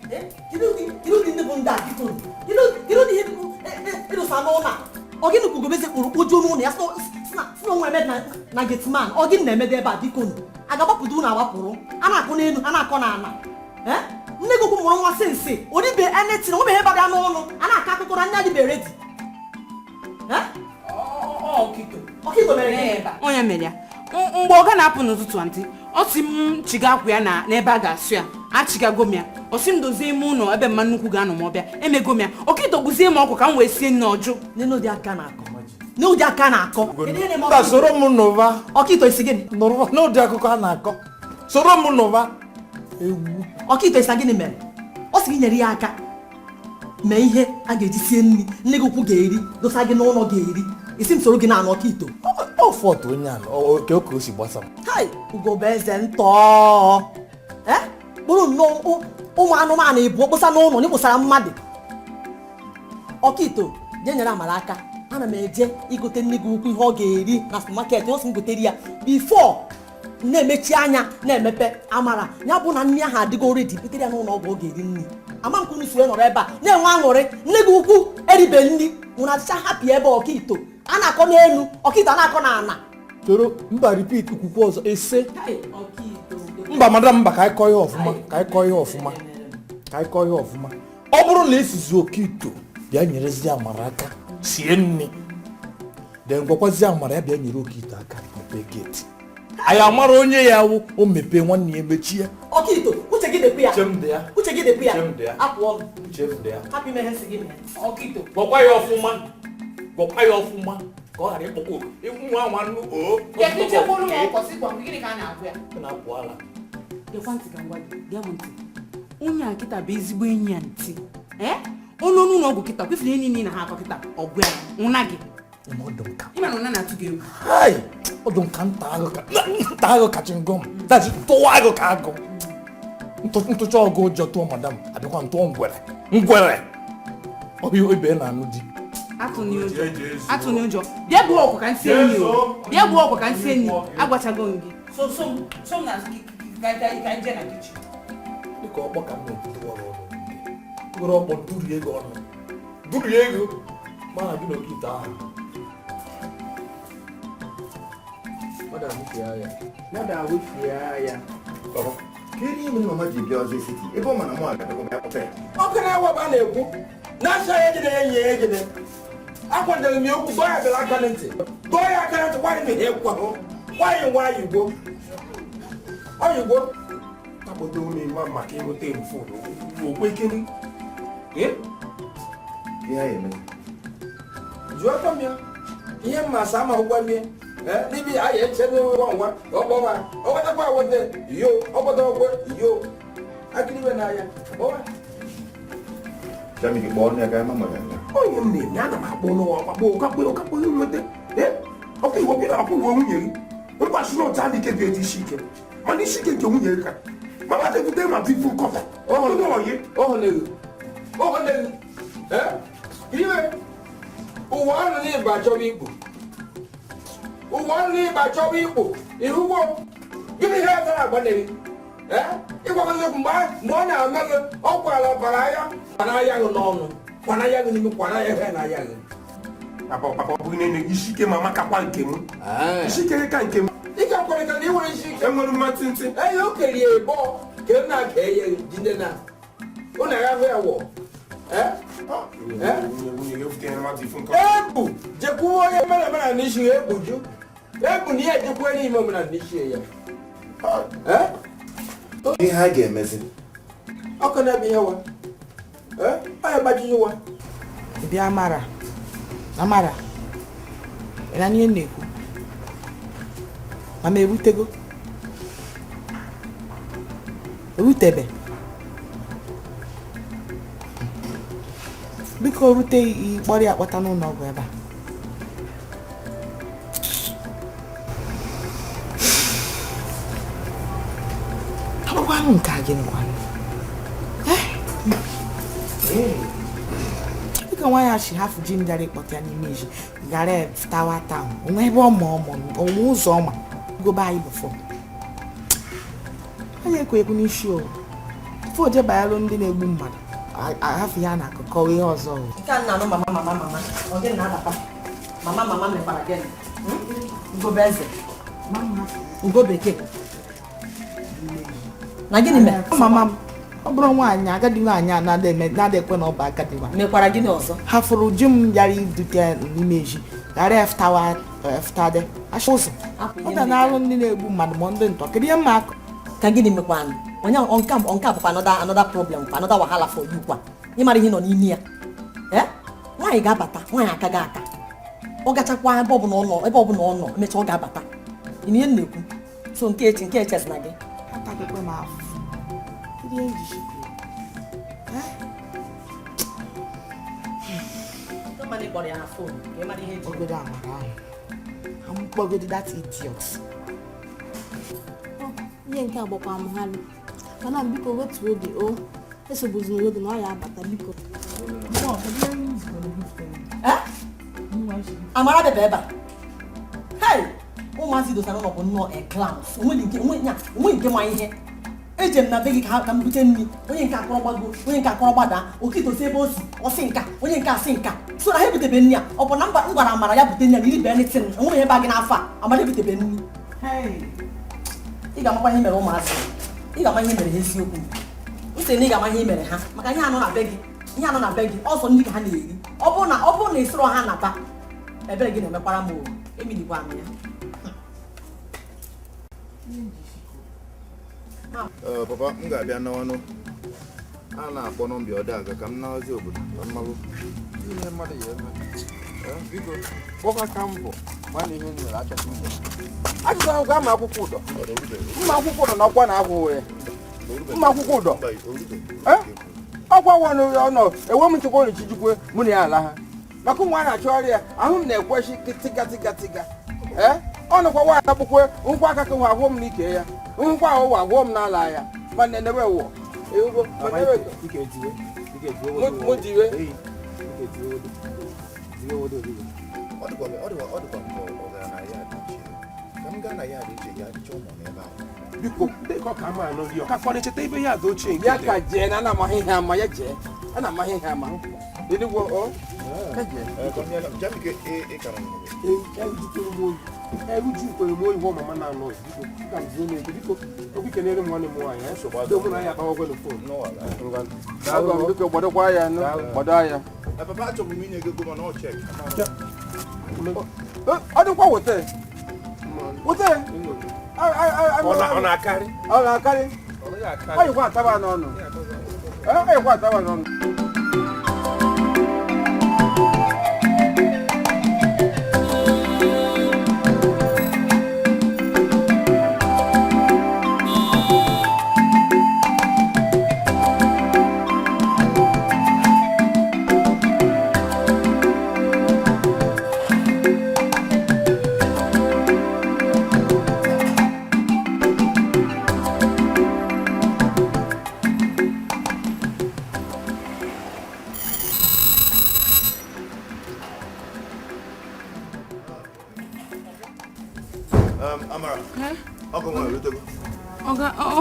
Kido di nebo nda kito. Kido di hedo sa no na. Ogi nu kugobeze kpuru ojo no na ya so nwa med na getman. Ogi na emede ebe a biko nu. Agaba pudu na wapuru. Ana akọ n'enu, ana akọ na ana. Nne go ku muru nwa sense. Odi be anything, o be he bada no no. Ana aka akụkọ na nya di be ready. Okito mere ebe. Onye mere ya. Mgbe ọ ga na-apụ n'ụtụtụ antị, ọ sị m chiga akwụ ya n'ebe a ga-asụ ya. Achigago m ya. Ọ sị m dozie ime ụlọ ebe mma nnukwu ga-anọ ma ọ bịa. Emego m ya. Okito gbuzie m ọkụ ka m wee sie nne ọjụ. Neno di aka na-akọ. No di aka na-akọ. Ka soro m n'ụva. Okito isi gịnị? N'ụva n'ụdị akụkọ a na-akọ. Soro m n'ụva. Ewu. Okito isi gịnị mere? Ọ sị gị nyere ya aka. Mee ihe a ga-eji sie nri, nne gị ukwu ga-eri, dosa gị n'ụlọ ga-eri. Isi m soro gị na-anọ Okito. Ọ fọtụ onye ala oke o si gbasa m. Hai, Ugobeze ntọ. Kpụrụ nnọọ ụmụ anụmanụ ebu okposa n'ụlọ n'ikposara mmadụ. Okito, je nyere Amara aka. Ana m eje igote nne gị ukwu ihe ọ ga-eri na supermarket, ọ sị m gotere ya. Before na-emechi anya na-emepe Amara ya bụ na nri ahụ adịgo ready butere ya n'ụlọ ọgwụ ọ ga-eri nri. Ama m kwunu sue nọrọ ebe a na-enwe aṅụrị nne gị ukwu eribe nri nwụrụ achịcha hapi ebe Okito a na-akọ n'elu Okito a na-akọ n'ala. Toro mba repeat kwukwu ọzọ ese. Mba madam mba ka anyị kọọ ihe ọfụma ka anyị kọọ ihe ọfụma ka anyị kọọ ihe ọfụma. Ọ bụrụ na esizi Okito bịa nyerezi Amara aka sie nri then gwakwazi Amara ya bịa nyere Okito aka mepee gate. Anyị amara onye ya wụ o mepee nwanne ya mechie. Okito uche gị dịkwa ya. Chemde ya. Uche gị dịkwa ya. Chemde ya. Apụ ọnụ. Chemde ya. Hapụ ime ihe nsị gị mee. Okito. Gwakwa ya ọfụma. Gwakwa ya ọfụma ka ọ ghara ịkpọkọ nwa nwannu o. Ya ka ichekwolu m ọkọ si gwa m gịnị ka a na-agụ ya. Na-apụ ala. Gekwa ntị ka ngwa gị, gee m ntị. Onye a kịta bụ ezigbo enyi ya ntị. Olu n'ụlọ ọgwụ kịta kwefere enyi na ha akọ kịta ọgwụ ya nwụna gị. Ịma na ụna na-atụ gị egwu. Hai, ọdụ nka nta agụ kacha ngọm. Dachi tụwa agụ ka agụ. Ntụcha ọgụ ụjọ tụọ madam abịakwa ntụọ ngwere. Ọhịa ibe na-anụ di. Atụnye ụjọ. Bịa gbuo ọkụ ka nsị enyi o. Bịa gbuo ọkụ ka nsị enyi. Agwachago m gị. So na ka nje na kichin. Dịka ọkpọ ka m na-ebudo ọrụ ọrụ. Nwere ọkpọ durie ego ọnụ. Durie ego mana bi n'Okito ahụ. Mada wifia ya. Baba, kiri ime mama ji bịa ọzọ esiti ebe ọ mana mụ agadọgọ m ya kpọta ya. Ọkụ na-ewe ba na-ekwu na-asa ya ejide ya enyi ya ejide. Akwadoro m ya okwu gọọ ya bịara aka na ntị. Gọọ ya aka na ntị gwaanyị na ya ekwu ahụ. Gwaanyị nwa Igbo. Oyigbo. Tabodo m ịma maka ịgote m fon okwe kene. Ihe ya eme. Jụọ aka m ya. Ihe mma asa ama ụgwọ m ya. Níbi ayé ṣẹ́ni wọ́n wá ọgbọ́n wa ọwọ́ tẹ́kọ̀ àwọn tẹ ìyó ọgbọ́dọ̀ ọgbọ́ ìyó akíníwẹ̀ náà yá ọwọ́. Jami gị kpọọ nne ya ka ya mama ya. Onye m na-eme ana m akpọ n'ụwa ọkakpọ nweta ọkụ iwe bịara akwụ uwe nwunye gị mgbasị na otu adịke dị eji isi ike mana isi ike nke nwunye gị ka mama depụta ma bifu kọfa onye oyi ọhụrụ iwe ụwa ọnụ n'ịba achọba ikpu ụwa ọnụ n'ịba achọba ikpu ihuwo gịnị ihe ọzọ na-agbanyeghị ịgwagozi okwu mgbe ọ na-amelụ ọgwụ ala bara ahịa gị n'ọnụ kwana ahịa gị n'ime kwana ahịa na ahịa gị papa ọ bụghị na isi ike ma makakwa nke m isi ike ka nke m ị ga-akwarịta na ị nwere isi ike enwere mmatị ntị enyi o kerie ebo ka ị na-aka eye jide na ụnụ agha ya wọ ebu jekwuo onye mere mere n'isi ya egbuju ebu na ihe ejekwa n'ime mere n'isi ya ihe ha ga-emezi ọkụ na-ebe ihe wa onye gbajiji wa bịa Amara ịra n'ihe na-ekwu mama erutego erutebe biko rute ikpọrọ ya kpọta n'ụlọ ọgwụ ebe a ọgwanụ nke a gịnị kwanụ dịka nwaanyị achị hafụ ji ndara ịkpọta ya n'ime iji gara tawa taụn onwe ebe ọmụ onwe ụzọ ọma gobe anyị bụfọ onye ekwe ekwu n'isi o bifo je bayalo ndị na-egbu mmadụ ahafụ ya na-akụkọ ihe ọzọ nke a na-anụ mama ọ gị na-adapa mama mekwara gị ngobe eze ngo bekee na gịnị mere mama m ọ bụrụ nwaanyị agadi nwaanyị a na-ada ekwe na ọ bụ agadi nwaanyị mekwara gịnị ọzọ ha fụrụ ji m yara idute n'ime ezi ghara eftade asha ụzọ ọ ga na-alụ ndị na-egbu mmadụ ma ndị ntọ kedu ihe mma akụ ka gịnị mekwanụ onye nke a bụkwa another problem kwa another wahala for you kwa ịmara ihe nọ n'ime ya nwaanyị ga-abata nwaanyị aka gị aka ọ gachakwa ebe ọbụla ọ nọ emechaa ọ ga-abata ihe na-ekwu so nke echezi na gị mkpọgodi that idiot ihe nke agbakwa m ha mana biko wetuo oge o esogbuzina oge na ọ ya abata biko amara bebe ebe a ụmụazị dosara ụlọ bụ nnọọ eklams onwe nke ma ihe eje m na be gị ka m bute nri onye nke akọrọ gbago onye nke akọrọ gbada okitosi ebe o si ọsị nka onye nke asị nka so na ha ebutebe nri a ọ bụ na m gwara amara ya bute nri a na iri bee netin onwe ihe ba gị n'afọ a amara ebutebe nri ị ga-amakwa ihe mere ụmụazị ị ga-ama ihe mere ha eziokwu ntị na ị ga-ama ihe mere ha maka ihe anọ na be gị ọzọ ndị ka ha na-eri ọ bụrụ na esoro ha nata ebere gị na-emekwara m emilikwa m ya papa m ga-abịa n'ọnụ a na-akpọ nọmba ọda aga ka m nawazi obodo ka mmalụ ihe mmadụ ya eme biko kpọkwa ka m bụ mana ihe nwere achọta ụzọ achọta akwụkwọ ama akwụkwọ ụdọ mma akwụkwọ ụdọ na ọkwa na-ahụ ya mma akwụkwọ ụdọ ọkwa nwanụ ọnọ enwe m nchekwa orichi jikwe mụ na ya ala ha maka ụmụ a na-achọgharị ya ahụ m na-ekwechi tịga ọnụkwa nwaanyị akpụkwe nkwa aka ka nwa ahụọ m n'ike ya nkwa ahụ wa ahụọ m n'ala ya mana enebe wụ mụ jiwe biko dịka ọ ka ama anọ gị ọ ka kwana cheta ebe ya dị ochie ya ka jee na ana amaghị ihe ama ya jee ana amaghị ihe ama edigwo ọ ka eruju kwere m oyibo mama na-anọ biko ka m zuo n'ego biko okwu kenere m nwanne m nwaanyị anyị mụ na ya akpawagwe na fon aga m biko gbadokwa ya gbado ya ọ dịkwa wete ọ na-akarị ọ yịkwa ataba n'ọnụ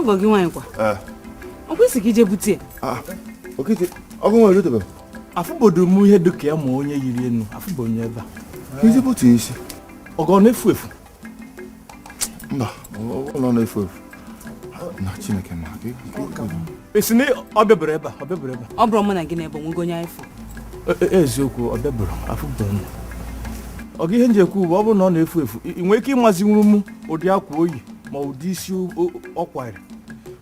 ọgọ gị nwaanyị kwa ọ kwesịrị ka ije bute ọgụ nwere rutebe afụbodo m ihe dịka ya ma onye yiri enu afụbo onye ebe a ezigbo otu isi ọgọ na-efu efu mba ụlọ na-efu efu na Chineke ma esi na ọ bịabere ebe a ọ bụrụ mụ na gị na-ebe onwego onye anyị fụ eziokwu ọ bịabere afụboro m ọgụ ihe nji ekwu bụ ọ bụrụ na ọ na-efu efu ị nwere ike ịmazinwuru m ụdị akwa oyi ma ụdị isi ọkwara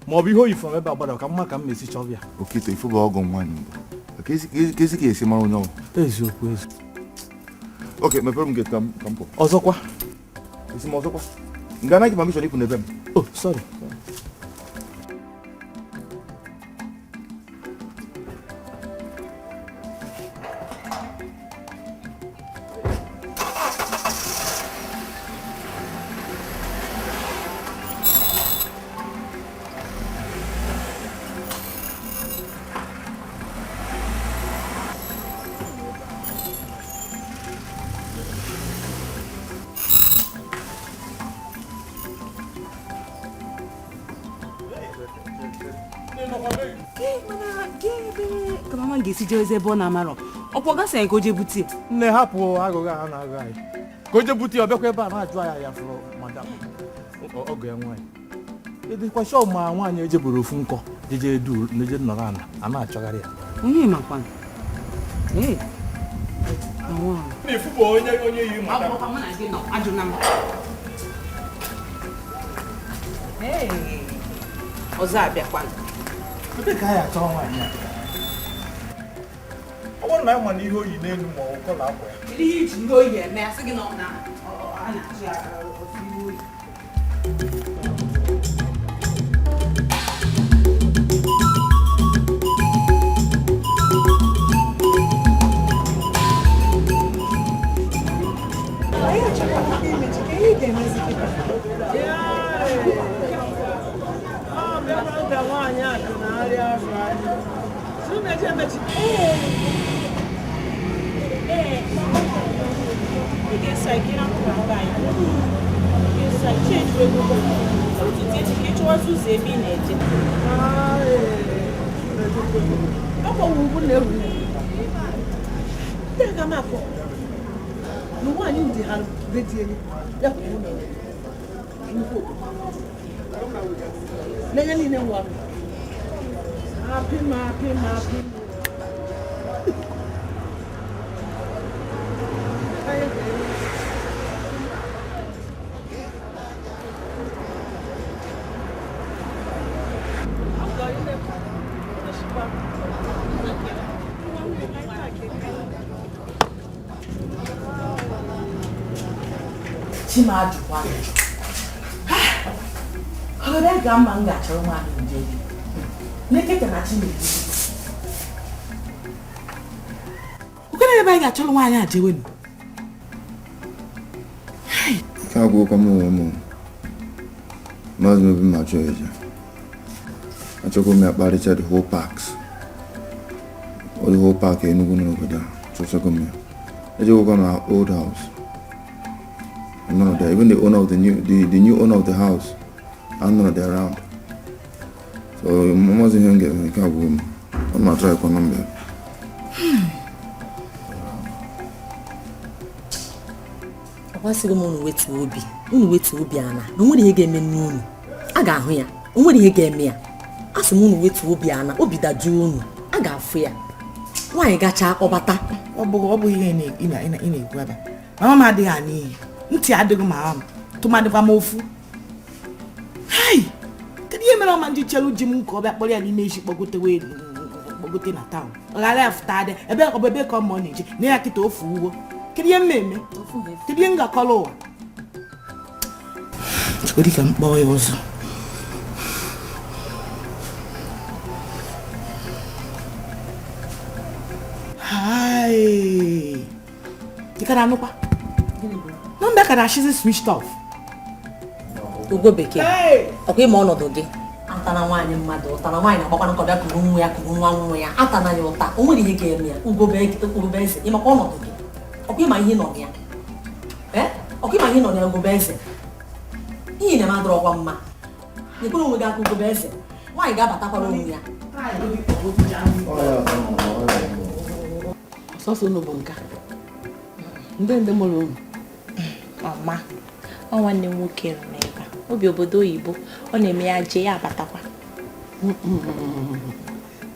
ma ọ bụ ihe oyi fọrọ ebe agbada ka mma ka m na-esi chọbịa okite ifụba ọgụ nwaanyị mbụ ka esi ka esi mara onye ọgwụ eziokwu oke mepere m gate ka m pụ ọzọkwa esi m ọzọkwa nga anaghị permission ịpụ n'ebe m sorry ka mama ga-esi jee ebe ọ na-amarọ ọkwa ọ gasị anyị ka o jee bute nne hapụ agụghị a na-agụ anyị ka o jee bute ọ bịakwa ebe a na-ajụ ya ya fụrụ madam ọgọ ya nwaanyị ịdịkwa shọ ma nwaanyị ejeburu ofu nkọ jeje du neje nọrọ ana a na-achọgharị ya onye makwa na-efu bụ onye yi madam ọzọ abịakwa ebe ka anyị achọrọ nwaanyị a ọ bụrụ na anyị ma na ihe oyi n'elu ma ọ kọla akwa ya ihe iji ihe oyi eme asị gị na ọ na-achụ ya ofu ihe oyi Chimajụkwa ọgọdọ ga mma m ga-achọrọ nwaanyị nje n'ekete na Chinedu ụkọrọ ebe anyị ga-achọrọ nwaanyị a jewenu Ike agwụkwa m onwe m maazị Obi ma chọọ eje achọkwa m ya kparịcha the whole park Enugu n'obodo a chọchọkwa m ya ejewekwa m old house. I'm not there. Even the owner of the new owner of the house, I'm not there around. So Mom wasn't here getting me. Can't go. I'm not trying to come number. What's going on with Obi? Unu wetu Obi ana. No nwere ihe ga-eme n'unu. A ga-ahụ ya. O nwere ihe ga-eme ya. Asị m unu wetu Obi ana. Obi daju unu. A ga-afụ ya. Nwaanyị gacha akpọbata. Ọ bụ ihe ị na-ekwu ebe. Mama m adịghị ana ihe. Ntị adịghị mama m. Tụmadịkwa m ofu. Hai! Kedu ihe mere ọma ndị chelu ji m ka ọ bịa kpọrọ ya n'ime isi kpọgote na taụn. Ọ ghara ya fụta adị. Ebe ka ọ na-eje. Na ya kịta ofu ugbo. Kedu ihe mmemme? Kedu ihe m ga-akọrọ ụwa? Kedu ka m kpọọ ya ọzọ? Hai! Ị ka na-anụkwa? Nọmba ka na-ashizi switched off. Ugo bekee. Ọkwa ime ọnọdụ gị. Atana nwaanyị mmadụ ụtara nwaanyị na-agbakwa nkọ bịa kuru nwa ya kuru nwa ya atana ya ụta o nwere ihe ga-eme ya ugo be eze ịmakwa ọnọdụ gị ọkwa ịma ihe nọ ya ọkwa ịma ihe nọ ya ugo be eze ihe na madụrụ ọkwa mma nyekwana onwe gị aka ugo be eze nwaanyị ga-abatakwara onwe ya sọsọ unu bụ nka ndị mụrụ unu ọma ọ nwanne m nwoke nọ n'ebe a obi obodo oyibo ọ na-eme ya jee ya abatakwa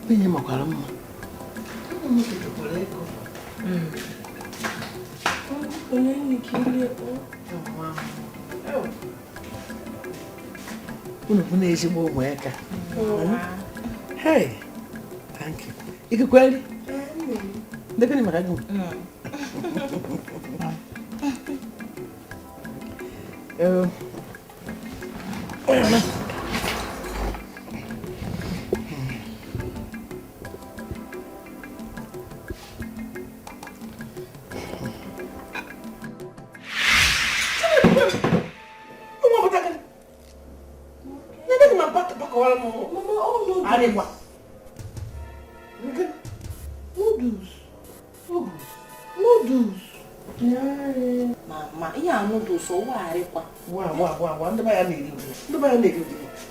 onye makwara mma unu bụ na-ezigbo ụmụaka hey thank you ikukweli ndekeni maka gị Mama, ihe a noodles o warịkwa. Wa ndị ba ya na-eri. Ndị ba ya na-eri.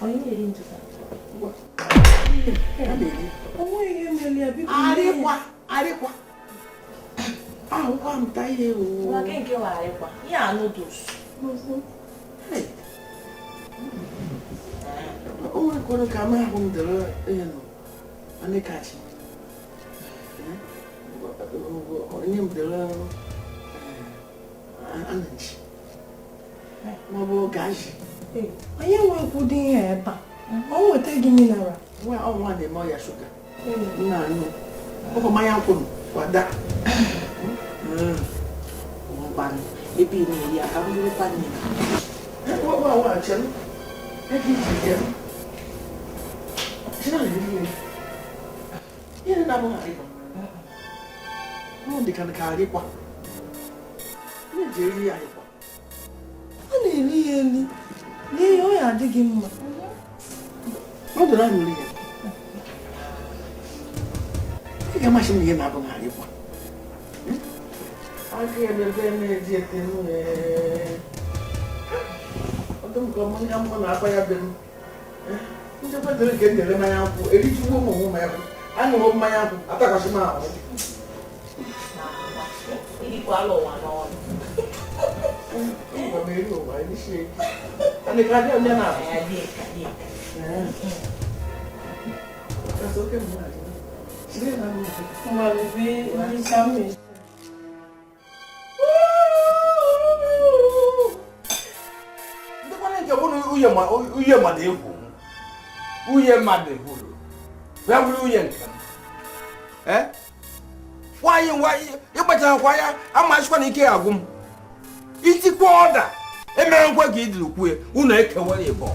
Onye na-eri ntutu. Arịkwa. Ahụkwa m ta ihe o. Nwa nke wa arịkwa. Ihe a noodles. O nwekwara ka m ahụ m dere elu. Anịkachi. Onye m dere ananchi. Maọbụ gaji. Onye nwekwu dị ihe ebe a. Ọ nweta gị mineral. Nwa na-eme ọya shuga. Nna anụ. Ọkọ mmanya nkwụ kwada. Ngwanụ ebe ị na-eri aka bụrụkwa nne. Nwa chelụ. Ebe iji jem. Chinọ na-eri eri. Ihe na-abụghị arịkwa. Ọ dị ka arịkwa. Ihe ji eri ya arịkwa. Ọ na-eri ya eri. N'ihi ọ ya adịghị mma. Ọ dụrụ anyị ori ya. Ị ga-amasị m ihe na-abụghị arịkwa. Aqui é meu bem, dia tem um Então como não vou na praia bem. Não vai ter que ter mais algo. Ele chegou com mais algo. Ah não vou mais algo. Até que eu chamo. Ele falou não. Não vai mesmo, vai mexer. Ani cadê onde na? Cadê? Eu sou que mais. Sim, não. Uma vez, ele chama. Uye mmadụ egwu uye mmadụ hụrụ ya bụrụ uye nke m nwaanyị ịkpachakwa ya amachikwa na ike agwụ m itikwa ọda emere nkwe ka idiri kwue unu ekewere ịbọ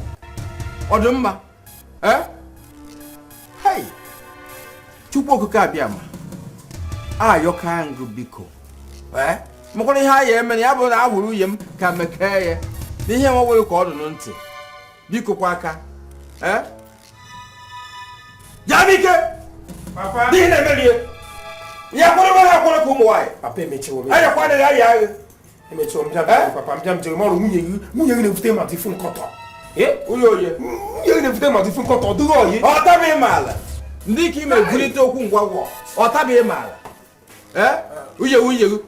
ọ dị mma Chukwu okike abịa ma ayọka ngụ biko makwara ihe a ya emere ya bụrụ na a hụrụ uye m ka mekee ya n'ihe nwa nwere ka ọ dị ntị biko kwa aka ya bike n'ihe na-emeri ya kwere ka ụmụ nwaanyị Papa emechiwo m. anya kwadịrị aya agha Emechiwo m papa mbịa m jere mọrụ nwunye gị na-ebute ma dị fụ nkọtọ. Nwunye gị na-ebute ma dị fụ nkọtọ ọ dịghị oyi. Ọ tabeghị m ala ndị ka ime bulite okwu ngwagwọ ọ tabeghị m ala nwunye gị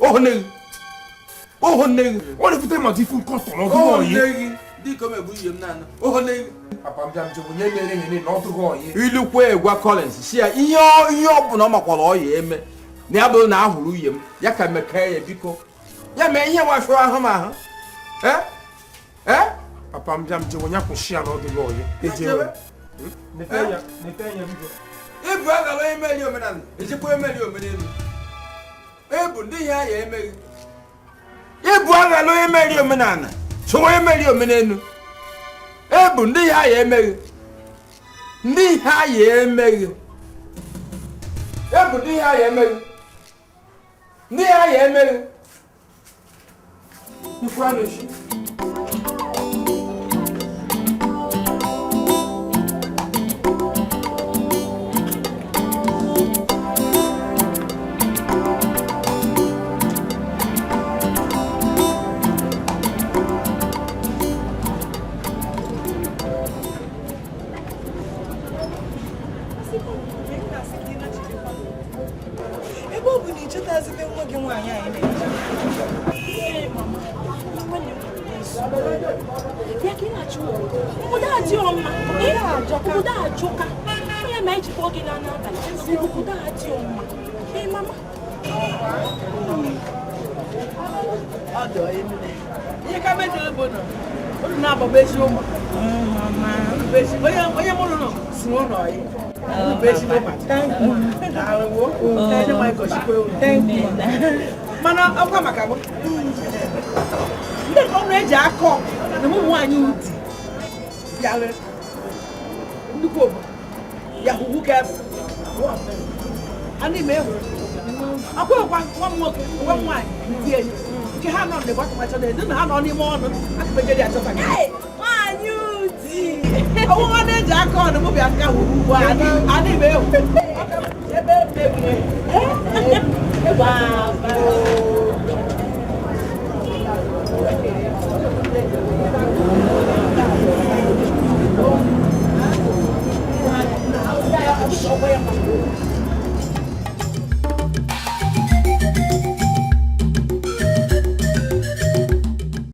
oho nne gị ọ na-ebute ma dị fụ nkọtọ na ọ dịghị oyi. Dịka m egbu ihe m na-ana oho nne gị papa mbịa m jere nye mere ihe na ọ dịghị oyi. ilukwe egwa Collins si ya ihe ọ bụla ọ makwara ọya eme na ya bụrụ na ahụrụ uye m ya ka mekee ya biko ya mee ihe nwafọ ahụ m ahụ papa mbịa m jere nye kwụsị ya na ọ dịghị oyi. Ibu agara emeli omenala ejikwa emeli omenelu ebu ndị ihe ya emeghị ibu agara emeli omenala sowa emeli omenelu ebu ndị ihe ya emeghị ndị ihe ya emeghị ebu ndị ihe ya emeghị ndị ihe ya emeghị ifeanụchi mana akwa maka bụ ndị ka ọ na-eji akọ na ụmụ nwaanyị uti ya nnukwu obodo ya hụhụ ka ebe anyị ewu akwa nwa m nwoke nwa m nwaanyị ndị enyi nke ha nọ n'ịgbatacha na na ha nọ n'ime ọnụ akụbejere ya chọta nwaanyị uti ọnwụwa na-eji aka ọnụ mụ bịa ka hụrụ ugbo anyị ewu ebe mebiri Wow.